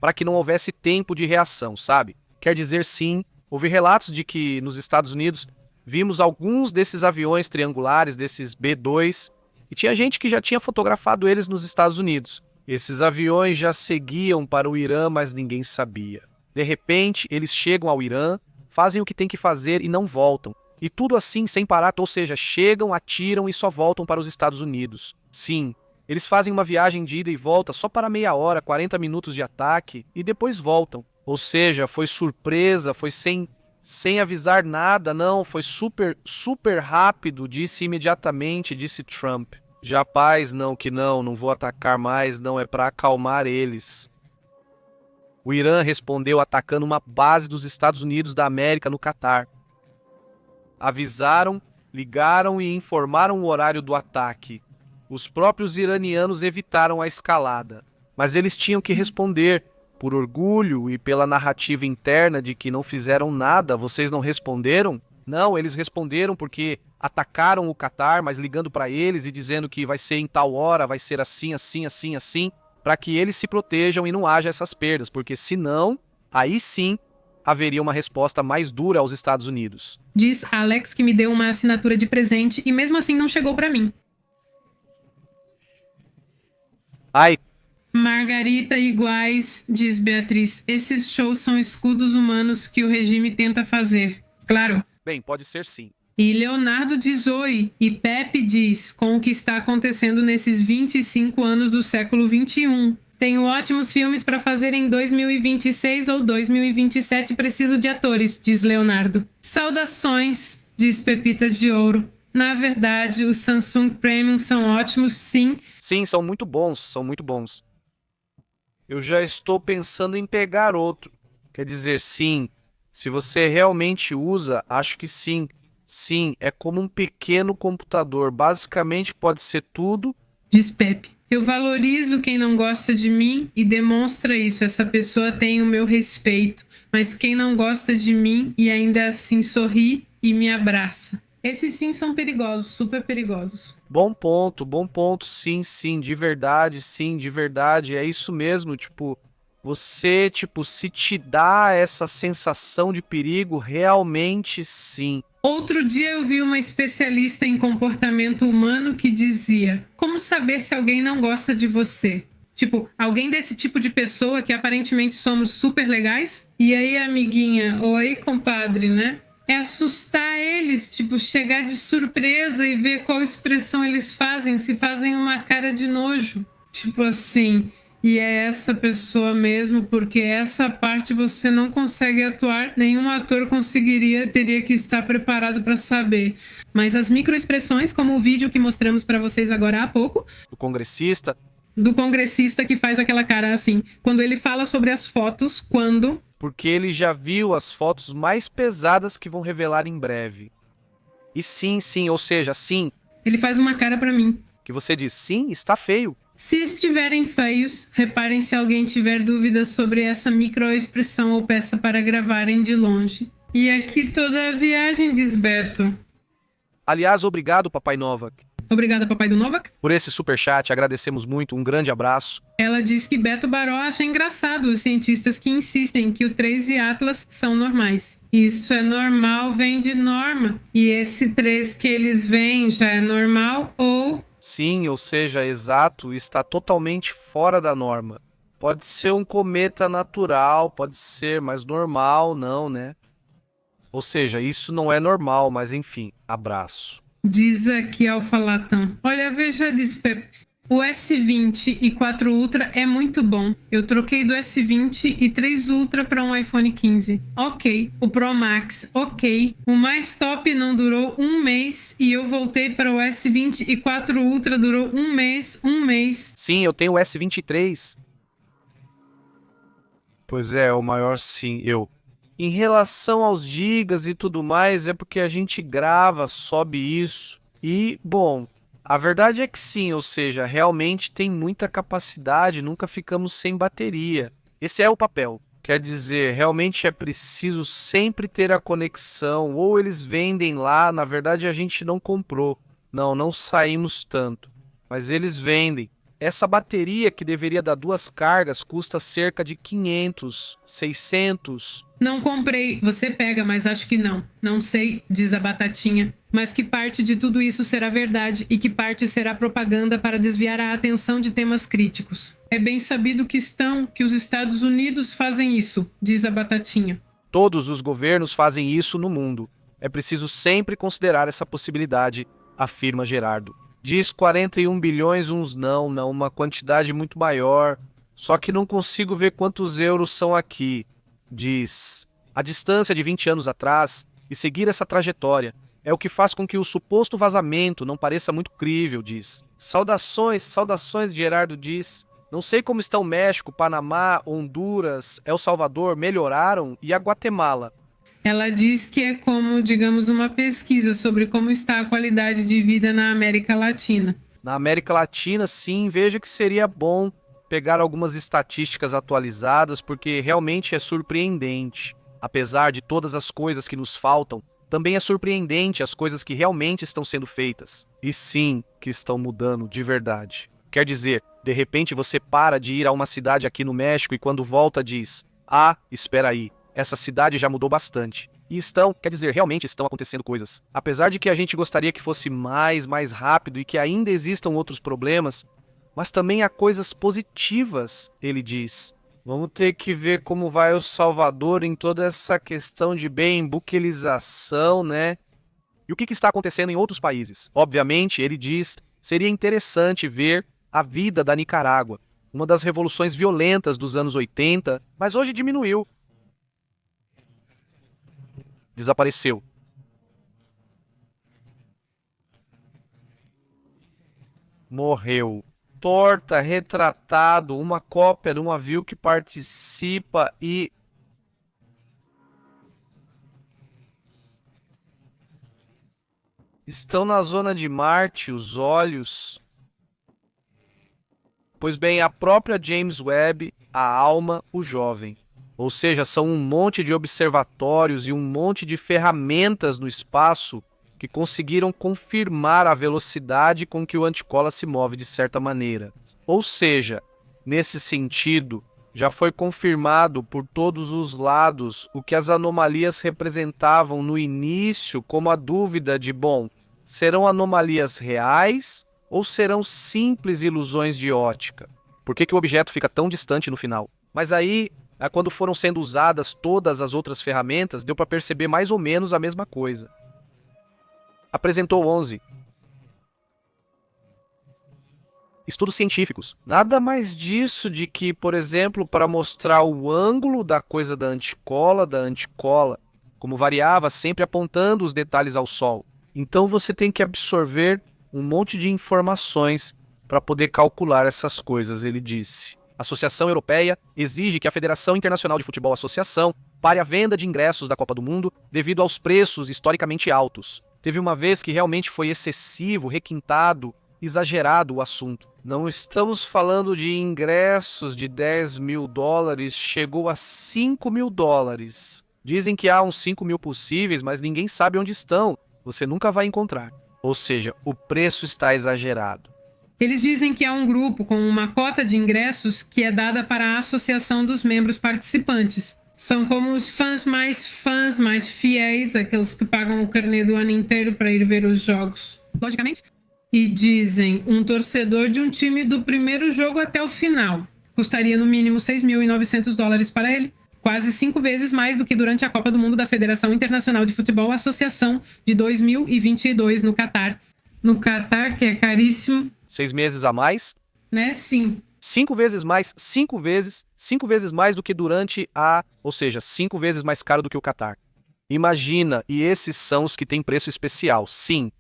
para que não houvesse tempo de reação, sabe? Quer dizer, sim, houve relatos de que nos Estados Unidos vimos alguns desses aviões triangulares, desses B-2, e tinha gente que já tinha fotografado eles nos Estados Unidos. Esses aviões já seguiam para o Irã, mas ninguém sabia. De repente, eles chegam ao Irã, fazem o que tem que fazer e não voltam. E tudo assim sem parar, ou seja, chegam, atiram e só voltam para os Estados Unidos. Sim, eles fazem uma viagem de ida e volta só para meia hora, 40 minutos de ataque e depois voltam. Ou seja, foi surpresa, foi sem avisar nada, não, foi super rápido, disse imediatamente, disse Trump. Japaz, não vou atacar mais, não, é para acalmar eles. O Irã respondeu atacando uma base dos Estados Unidos da América no Catar. Avisaram, ligaram e informaram o horário do ataque. Os próprios iranianos evitaram a escalada, mas eles tinham que responder. Por orgulho e pela narrativa interna de que não fizeram nada, vocês não responderam? Não, eles responderam porque atacaram o Catar, mas ligando para eles e dizendo que vai ser em tal hora, vai ser assim, para que eles se protejam e não haja essas perdas, porque senão, aí sim, haveria uma resposta mais dura aos Estados Unidos.
Diz Alex que me deu uma assinatura de presente e mesmo assim não chegou para mim.
Ai,
Margarita iguais, diz Beatriz. Esses shows são escudos humanos que o regime tenta fazer. Claro.
bem, pode ser sim.
E Leonardo diz oi. E Pepe diz, com o que está acontecendo nesses 25 anos do século XXI. Tenho ótimos filmes para fazer em 2026 ou 2027, preciso de atores, diz Leonardo. Saudações, diz Pepita de Ouro. Na verdade, os Samsung Premium são ótimos, sim.
Sim, são muito bons. Eu já estou pensando em pegar outro. Quer dizer, sim, se você realmente usa, acho que sim. Sim, é como um pequeno computador. Basicamente pode ser tudo.
Diz Pepe. Eu valorizo quem não gosta de mim e demonstra isso. Essa pessoa tem o meu respeito. Mas quem não gosta de mim e ainda assim sorri e me abraça. Esses sim são perigosos, super perigosos.
Bom ponto, sim, de verdade, é isso mesmo, você, se te dá essa sensação de perigo, realmente sim.
Outro dia eu vi uma especialista em comportamento humano que dizia: como saber se alguém não gosta de você? Alguém desse tipo de pessoa que aparentemente somos super legais? E aí, amiguinha, ou aí, compadre, né? É assustar eles, chegar de surpresa e ver qual expressão eles fazem, se fazem uma cara de nojo. Assim, e é essa pessoa mesmo, porque essa parte você não consegue atuar, nenhum ator conseguiria, teria que estar preparado para saber. Mas as microexpressões, como o vídeo que mostramos para vocês agora há pouco,
Do congressista
que faz aquela cara assim, quando ele fala sobre as fotos,
porque ele já viu as fotos mais pesadas que vão revelar em breve. E sim, ou seja, sim,
ele faz uma cara para mim.
que você diz, sim, está feio.
Se estiverem feios, reparem se alguém tiver dúvidas sobre essa microexpressão ou peça para gravarem de longe. E aqui toda a viagem, diz Beto.
Aliás, obrigado, Papai Novak.
Obrigada, papai do Novak.
Por esse superchat, agradecemos muito, um grande abraço.
Ela diz que Beto Baró acha engraçado os cientistas que insistem que o 3 e Atlas são normais. Isso é normal, vem de norma. E esse 3 que eles veem já é normal ou...
Sim, ou seja, exato, está totalmente fora da norma. Pode ser um cometa natural, pode ser, mas normal não, né? Ou seja, isso não é normal, mas enfim, abraço.
Diz aqui Alfalatão. Olha, veja, diz Pepe. O S20 e 4 Ultra é muito bom. Eu troquei do S20 e 3 Ultra para um iPhone 15. Ok. O Pro Max, ok. O mais top não durou um mês e eu voltei para o S20 e 4 Ultra durou um mês.
Sim, eu tenho o S23. Pois é, o maior sim, eu. Em relação aos gigas e tudo mais, é porque a gente grava, sobe isso. E, bom, a verdade é que sim, ou seja, realmente tem muita capacidade, nunca ficamos sem bateria. Esse é o papel. Quer dizer, realmente é preciso sempre ter a conexão, ou eles vendem lá, na verdade a gente não comprou. Não saímos tanto, mas eles vendem. Essa bateria que deveria dar 2 cargas custa cerca de 500, 600.
Não comprei. Você pega, mas acho que não. Não sei, diz a Batatinha. Mas que parte de tudo isso será verdade e que parte será propaganda para desviar a atenção de temas críticos. É bem sabido que os Estados Unidos fazem isso, diz a Batatinha.
Todos os governos fazem isso no mundo. É preciso sempre considerar essa possibilidade, afirma Gerardo. Diz 41 bilhões uns não, uma quantidade muito maior. Só que não consigo ver quantos euros são aqui. Diz. A distância de 20 anos atrás e seguir essa trajetória é o que faz com que o suposto vazamento não pareça muito crível, diz. Saudações, Gerardo diz. Não sei como estão México, Panamá, Honduras, El Salvador, melhoraram, e a Guatemala?
Ela diz que é como, digamos, uma pesquisa sobre como está a qualidade de vida na América Latina.
Na América Latina, sim, veja que seria bom pegar algumas estatísticas atualizadas, porque realmente é surpreendente. Apesar de todas as coisas que nos faltam, também é surpreendente as coisas que realmente estão sendo feitas. E sim, que estão mudando de verdade. Quer dizer, de repente você para de ir a uma cidade aqui no México e quando volta diz: ah, espera aí, essa cidade já mudou bastante. E realmente estão acontecendo coisas. Apesar de que a gente gostaria que fosse mais rápido e que ainda existam outros problemas, mas também há coisas positivas, ele diz. Vamos ter que ver como vai o Salvador em toda essa questão de buquelização, né? E o que está acontecendo em outros países? Obviamente, ele diz, seria interessante ver a vida da Nicarágua, uma das revoluções violentas dos anos 80, mas hoje diminuiu. Desapareceu. Morreu. Torta, retratado, uma cópia de um navio que participa e... Estão na zona de Marte os olhos. Pois bem, a própria James Webb, a alma, o jovem. Ou seja, são um monte de observatórios e um monte de ferramentas no espaço que conseguiram confirmar a velocidade com que o anticola se move de certa maneira. Ou seja, nesse sentido, já foi confirmado por todos os lados o que as anomalias representavam no início, como a dúvida de, serão anomalias reais ou serão simples ilusões de ótica? Por que o objeto fica tão distante no final? Mas aí, quando foram sendo usadas todas as outras ferramentas, deu para perceber mais ou menos a mesma coisa. Apresentou 11 estudos científicos. Nada mais disso de que, por exemplo, para mostrar o ângulo da coisa da anticola, como variava, sempre apontando os detalhes ao Sol. Então você tem que absorver um monte de informações para poder calcular essas coisas, ele disse. A Associação Europeia exige que a Federação Internacional de Futebol Associação pare a venda de ingressos da Copa do Mundo devido aos preços historicamente altos. Teve uma vez que realmente foi excessivo, requintado, exagerado o assunto. Não estamos falando de ingressos de $10.000, chegou a $5.000. Dizem que há uns 5.000 possíveis, mas ninguém sabe onde estão. Você nunca vai encontrar. Ou seja, o preço está exagerado.
Eles dizem que há um grupo com uma cota de ingressos que é dada para a associação dos membros participantes. São como os fãs mais fiéis, aqueles que pagam o carnê do ano inteiro para ir ver os jogos, logicamente. E dizem, um torcedor de um time do primeiro jogo até o final custaria no mínimo $6.900 para ele, quase 5 vezes mais do que durante a Copa do Mundo da Federação Internacional de Futebol Associação de 2022 no Catar. No Catar, que é caríssimo.
6 meses a mais?
Né, sim.
5 vezes mais do que durante ou seja, 5 vezes mais caro do que o Catar. Imagina, e esses são os que têm preço especial, sim.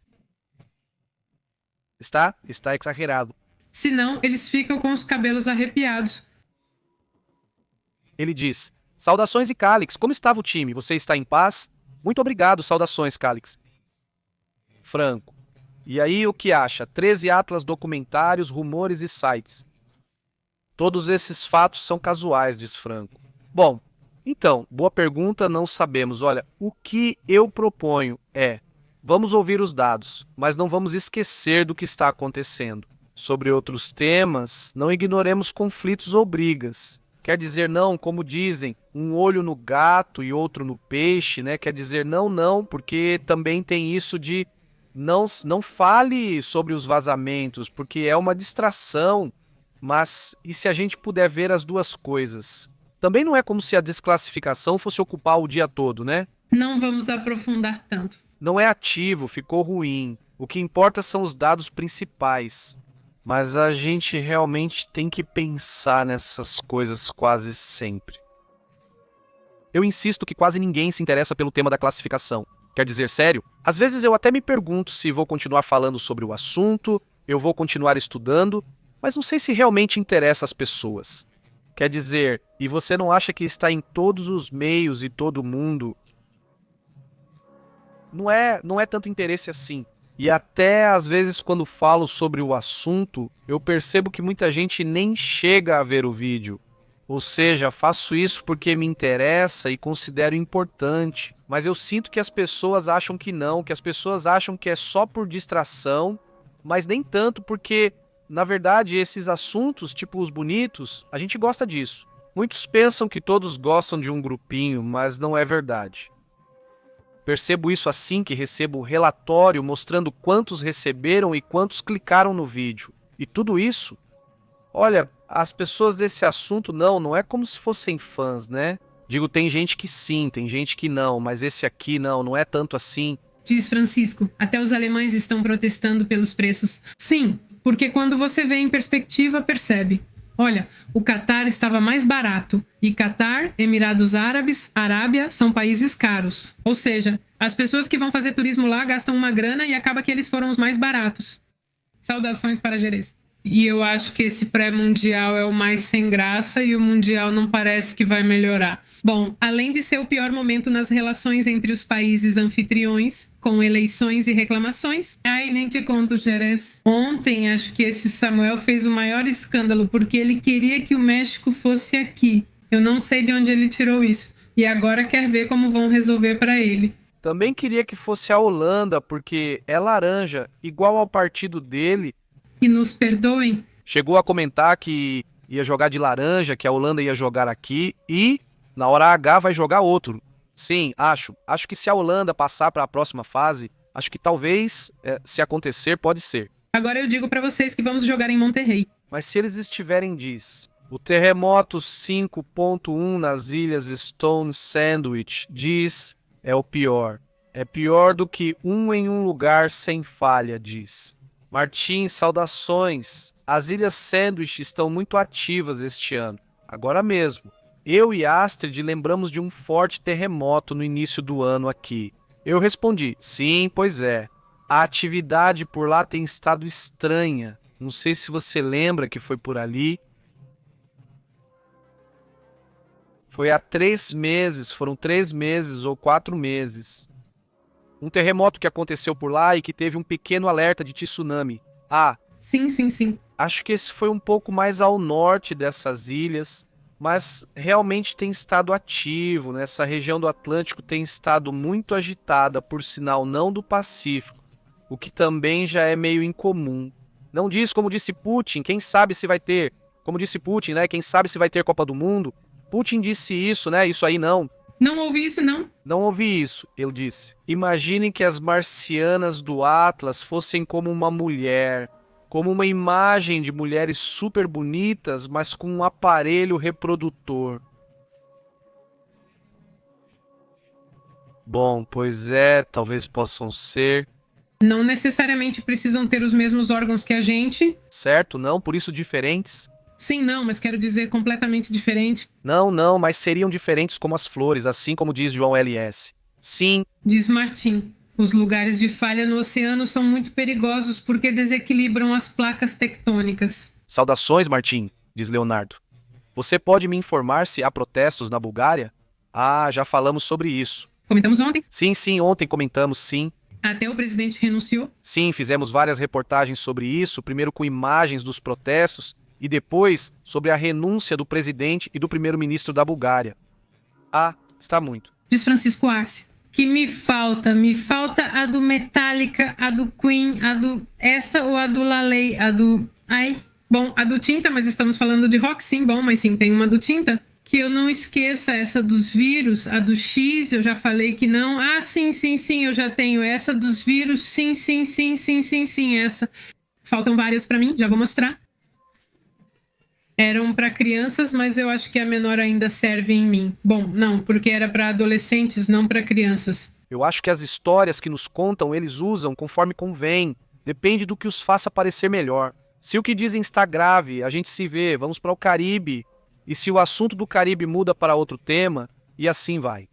Está exagerado.
Senão, eles ficam com os cabelos arrepiados.
Ele diz, saudações e Calix, como estava o time? Você está em paz? Muito obrigado, saudações, Calix. Franco. E aí o que acha? 13 atlas documentários, rumores e sites. Todos esses fatos são casuais, diz Franco. Bom, então, boa pergunta, não sabemos. Olha, o que eu proponho é, vamos ouvir os dados, mas não vamos esquecer do que está acontecendo. Sobre outros temas, não ignoremos conflitos ou brigas. Quer dizer não, como dizem, um olho no gato e outro no peixe, né? Quer dizer não, porque também tem isso de não fale sobre os vazamentos, porque é uma distração. Mas e se a gente puder ver as duas coisas? Também não é como se a desclassificação fosse ocupar o dia todo, né?
Não vamos aprofundar tanto.
Não é ativo, ficou ruim. O que importa são os dados principais. Mas a gente realmente tem que pensar nessas coisas quase sempre. Eu insisto que quase ninguém se interessa pelo tema da classificação. Quer dizer, sério? Às vezes eu até me pergunto se vou continuar falando sobre o assunto, eu vou continuar estudando, mas não sei se realmente interessa as pessoas. Quer dizer, e você não acha que está em todos os meios e todo mundo? Não é tanto interesse assim. E até às vezes quando falo sobre o assunto, eu percebo que muita gente nem chega a ver o vídeo. Ou seja, faço isso porque me interessa e considero importante. Mas eu sinto que as pessoas acham que não, que as pessoas acham que é só por distração, mas nem tanto porque, na verdade, esses assuntos, tipo os bonitos, a gente gosta disso. Muitos pensam que todos gostam de um grupinho, mas não é verdade. Percebo isso assim que recebo o relatório mostrando quantos receberam e quantos clicaram no vídeo. E tudo isso, olha, as pessoas desse assunto não é como se fossem fãs, né? Digo, tem gente que sim, tem gente que não, mas esse aqui não é tanto assim.
Diz Francisco, até os alemães estão protestando pelos preços. Sim, porque quando você vê em perspectiva, percebe. Olha, o Catar estava mais barato. E Catar, Emirados Árabes, Arábia são países caros. Ou seja, as pessoas que vão fazer turismo lá gastam uma grana e acaba que eles foram os mais baratos. Saudações para Jerez. E eu acho que esse pré-mundial é o mais sem graça e o mundial não parece que vai melhorar. Bom, além de ser o pior momento nas relações entre os países anfitriões, com eleições e reclamações, ai, nem te conto, Jerez. Ontem, acho que esse Samuel fez o maior escândalo, porque ele queria que o México fosse aqui. Eu não sei de onde ele tirou isso. E agora quer ver como vão resolver para ele.
Também queria que fosse a Holanda, porque é laranja, igual ao partido dele.
E nos perdoem.
Chegou a comentar que ia jogar de laranja, que a Holanda ia jogar aqui e, na hora H, vai jogar outro. Sim, acho. Acho que se a Holanda passar para a próxima fase, acho que talvez, se acontecer, pode ser.
Agora eu digo para vocês que vamos jogar em Monterrey.
Mas se eles estiverem, diz... O terremoto 5.1 nas ilhas Stone Sandwich, diz, é o pior. É pior do que em um lugar sem falha, diz. Martim, saudações. As Ilhas Sandwich estão muito ativas este ano. Agora mesmo. Eu e Astrid lembramos de um forte terremoto no início do ano aqui. Eu respondi, sim, pois é. A atividade por lá tem estado estranha. Não sei se você lembra que foi por ali. Foi há 3 meses, foram 3 meses ou 4 meses. Um terremoto que aconteceu por lá e que teve um pequeno alerta de tsunami. Ah,
sim.
acho que esse foi um pouco mais ao norte dessas ilhas, mas realmente tem estado ativo. Nessa região do Atlântico tem estado muito agitada, por sinal não do Pacífico, o que também já é meio incomum. Não diz como disse Putin, quem sabe se vai ter. Como disse Putin, né? Quem sabe se vai ter Copa do Mundo. Putin disse isso, né? Isso aí não.
Não ouvi isso, não.
Não ouvi isso, ele disse. Imaginem que as marcianas do Atlas fossem como uma mulher, como uma imagem de mulheres super bonitas, mas com um aparelho reprodutor. Bom, pois é, talvez possam ser.
Não necessariamente precisam ter os mesmos órgãos que a gente.
Certo, não? Por isso diferentes?
Sim, não, mas quero dizer completamente diferente.
Não, mas seriam diferentes como as flores, assim como diz João L.S. Sim.
Diz Martim, os lugares de falha no oceano são muito perigosos porque desequilibram as placas tectônicas.
Saudações, Martim, diz Leonardo. Você pode me informar se há protestos na Bulgária? Ah, já falamos sobre isso.
Comentamos ontem?
Sim, ontem comentamos, sim.
Até o presidente renunciou?
Sim, fizemos várias reportagens sobre isso, primeiro com imagens dos protestos, e depois sobre a renúncia do presidente e do primeiro-ministro da Bulgária. Ah, está muito.
Diz Francisco Arce. Que me falta a do Metallica, a do Queen, a do... Essa ou a do Lalei, a do... Ai, bom, a do Tinta, mas estamos falando de rock, sim, bom, mas sim, tem uma do Tinta. Que eu não esqueça essa dos vírus, a do X, eu já falei que não. Ah, sim, eu já tenho essa dos vírus, sim, essa. Faltam várias para mim, já vou mostrar. Eram para crianças, mas eu acho que a menor ainda serve em mim. Bom, não, porque era para adolescentes, não para crianças.
Eu acho que as histórias que nos contam eles usam conforme convém. Depende do que os faça parecer melhor. Se o que dizem está grave, a gente se vê, vamos para o Caribe. E se o assunto do Caribe muda para outro tema, e assim vai.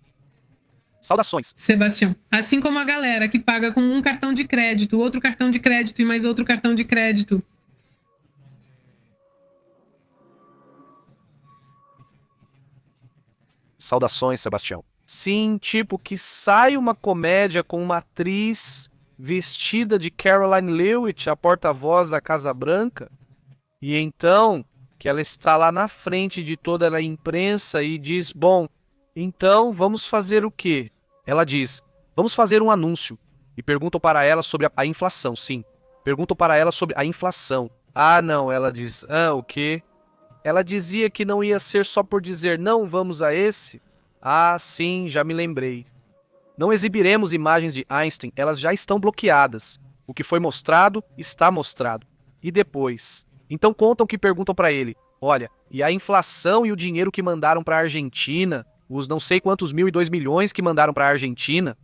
Saudações.
Sebastião, assim como a galera que paga com um cartão de crédito, outro cartão de crédito e mais outro cartão de crédito.
Saudações, Sebastião. Sim, tipo que sai uma comédia com uma atriz vestida de Caroline Lewitt, a porta-voz da Casa Branca, e então que ela está lá na frente de toda a imprensa e diz, bom, então vamos fazer o quê? Ela diz, vamos fazer um anúncio. E perguntam para ela sobre a inflação, sim. Perguntam para ela sobre a inflação. Ah, não, ela diz, o quê? Ela dizia que não ia ser só por dizer não vamos a esse? Ah, sim, já me lembrei. Não exibiremos imagens de Einstein, elas já estão bloqueadas. O que foi mostrado, está mostrado. E depois? Então contam que perguntam para ele, olha, e a inflação e o dinheiro que mandaram para a Argentina, os não sei quantos 1.002 milhões que mandaram para a Argentina?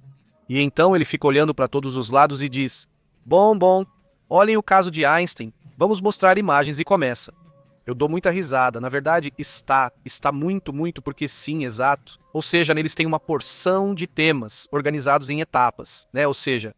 E então ele fica olhando para todos os lados e diz, bom, olhem o caso de Einstein, vamos mostrar imagens e começa. Eu dou muita risada, na verdade está muito, porque sim, exato. Ou seja, neles tem uma porção de temas organizados em etapas, né? Ou seja,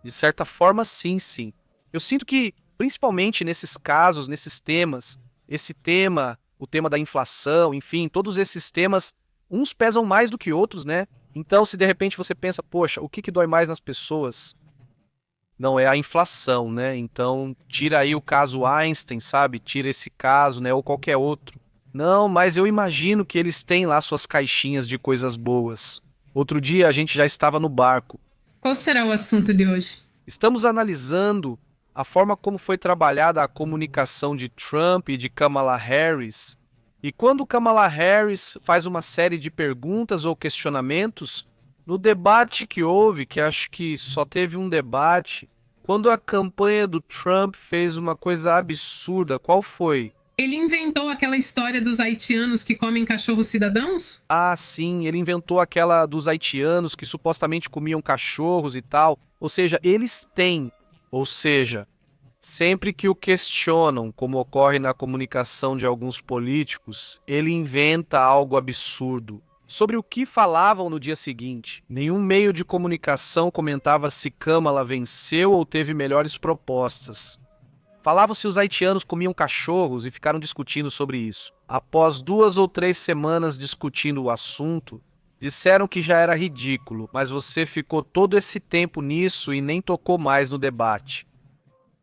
de certa forma sim. Eu sinto que, principalmente nesses casos, nesses temas, esse tema, o tema da inflação, enfim, todos esses temas, uns pesam mais do que outros, né? Então, se de repente você pensa, poxa, o que dói mais nas pessoas? Não, é a inflação, né? Então, tira aí o caso Einstein, sabe? Tira esse caso, né? Ou qualquer outro. Não, mas eu imagino que eles têm lá suas caixinhas de coisas boas. Outro dia a gente já estava no barco.
Qual será o assunto de hoje?
Estamos analisando a forma como foi trabalhada a comunicação de Trump e de Kamala Harris. E quando Kamala Harris faz uma série de perguntas ou questionamentos, no debate que houve, que acho que só teve um debate, quando a campanha do Trump fez uma coisa absurda, qual foi?
Ele inventou aquela história dos haitianos que comem cachorros cidadãos?
Ah, sim, ele inventou aquela dos haitianos que supostamente comiam cachorros e tal. Ou seja, eles têm. Ou seja, sempre que o questionam, como ocorre na comunicação de alguns políticos, ele inventa algo absurdo. Sobre o que falavam no dia seguinte. Nenhum meio de comunicação comentava se Kamala venceu ou teve melhores propostas. Falavam se os haitianos comiam cachorros e ficaram discutindo sobre isso. Após 2 ou 3 semanas discutindo o assunto, disseram que já era ridículo, mas você ficou todo esse tempo nisso e nem tocou mais no debate.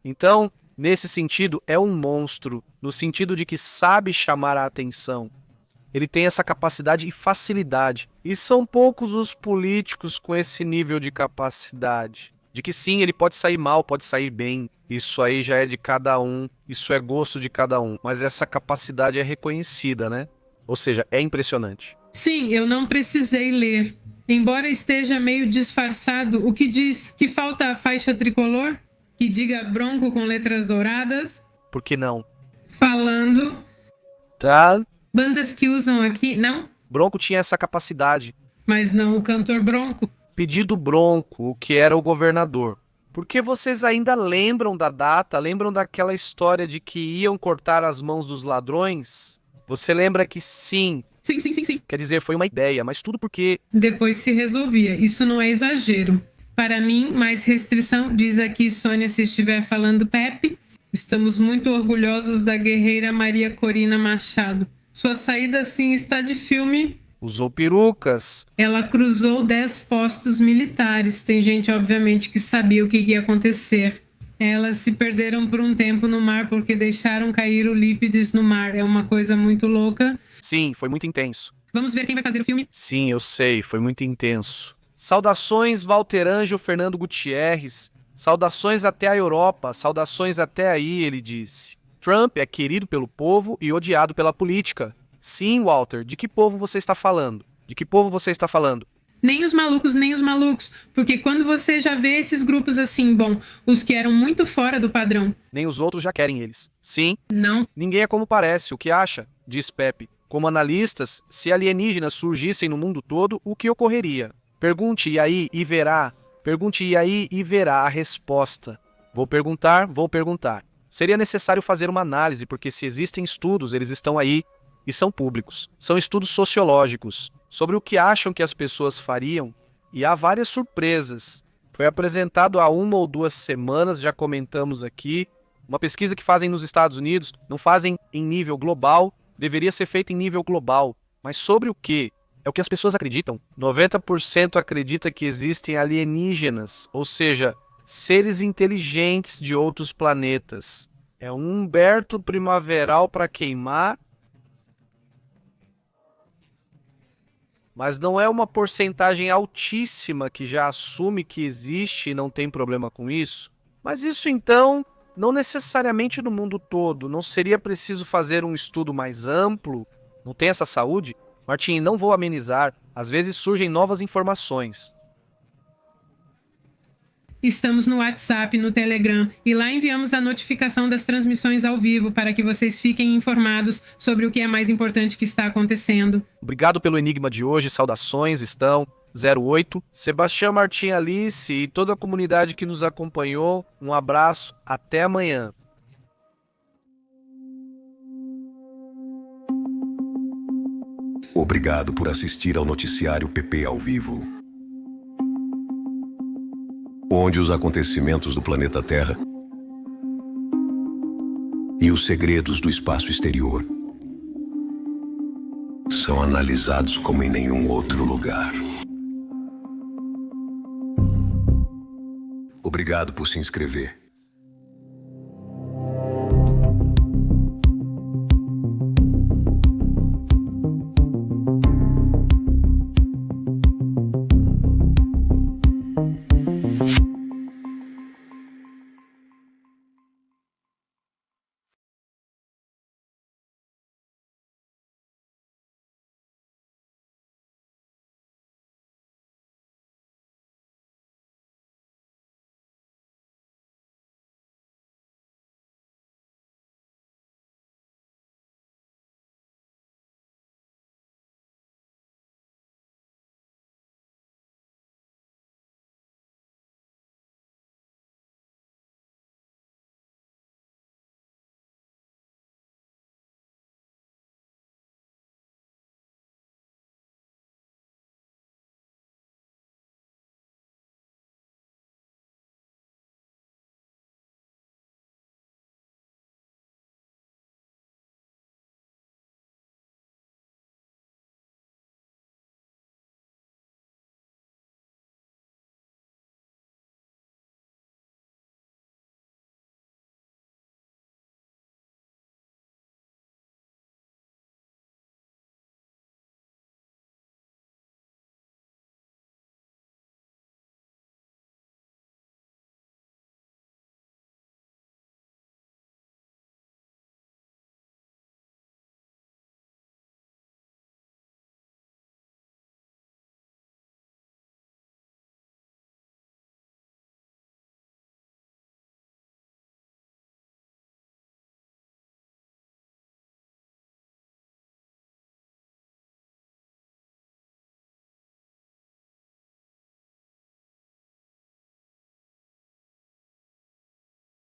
Então, nesse sentido, é um monstro, no sentido de que sabe chamar a atenção. Ele tem essa capacidade e facilidade. E são poucos os políticos com esse nível de capacidade. De que sim, ele pode sair mal, pode sair bem. Isso aí já é de cada um, isso é gosto de cada um. Mas essa capacidade é reconhecida, né? Ou seja, é impressionante.
Sim, eu não precisei ler. Embora esteja meio disfarçado, o que diz que falta a faixa tricolor? Que diga Bronco com letras douradas?
Por que não?
Falando...
Tá...
Bandas que usam aqui, não?
Bronco tinha essa capacidade.
Mas não o cantor Bronco.
Pedido Bronco, o que era o governador. Porque vocês ainda lembram da data, lembram daquela história de que iam cortar as mãos dos ladrões? Você lembra que sim.
Sim.
Quer dizer, foi uma ideia, mas tudo porque...
Depois se resolvia. Isso não é exagero. Para mim, mais restrição, diz aqui Sônia se estiver falando Pepe. Estamos muito orgulhosos da guerreira Maria Corina Machado. Sua saída, sim, está de filme.
Usou perucas.
Ela cruzou 10 postos militares. Tem gente, obviamente, que sabia o que ia acontecer. Elas se perderam por um tempo no mar porque deixaram cair o Lípides no mar. É uma coisa muito louca.
Sim, foi muito intenso.
Vamos ver quem vai fazer o filme?
Sim, eu sei, foi muito intenso. Saudações, Walter Ângelo Fernando Gutierrez. Saudações até a Europa, saudações até aí, ele disse. Trump é querido pelo povo e odiado pela política. Sim, Walter, de que povo você está falando? De que povo você está falando?
Nem os malucos, porque quando você já vê esses grupos assim, bom, os que eram muito fora do padrão.
Nem os outros já querem eles. Sim,
Não,
ninguém é como parece, o que acha? Diz Pepe. Como analistas, se alienígenas surgissem no mundo todo, o que ocorreria? Pergunte e aí e verá. Pergunte e aí e verá a resposta. Vou perguntar. Seria necessário fazer uma análise, porque se existem estudos, eles estão aí e são públicos. São estudos sociológicos sobre o que acham que as pessoas fariam, e há várias surpresas. Foi apresentado há 1 ou 2 semanas, já comentamos aqui, uma pesquisa que fazem nos Estados Unidos, não fazem em nível global, deveria ser feita em nível global. Mas sobre o quê? É o que as pessoas acreditam. 90% acredita que existem alienígenas, ou seja, seres inteligentes de outros planetas. É um Humberto primaveral para queimar, mas não é uma porcentagem altíssima que já assume que existe e não tem problema com isso. Mas isso então, não necessariamente no mundo todo, não seria preciso fazer um estudo mais amplo? Não tem essa saúde? Martim, não vou amenizar, às vezes surgem novas informações.
estamos no WhatsApp, no Telegram, e lá enviamos a notificação das transmissões ao vivo para que vocês fiquem informados sobre o que é mais importante que está acontecendo.
Obrigado pelo enigma de hoje, saudações, estão 08. Sebastião, Martim, Alice e toda a comunidade que nos acompanhou, um abraço, até amanhã.
Obrigado por assistir ao noticiário PP ao vivo, onde os acontecimentos do planeta Terra e os segredos do espaço exterior são analisados como em nenhum outro lugar. Obrigado por se inscrever.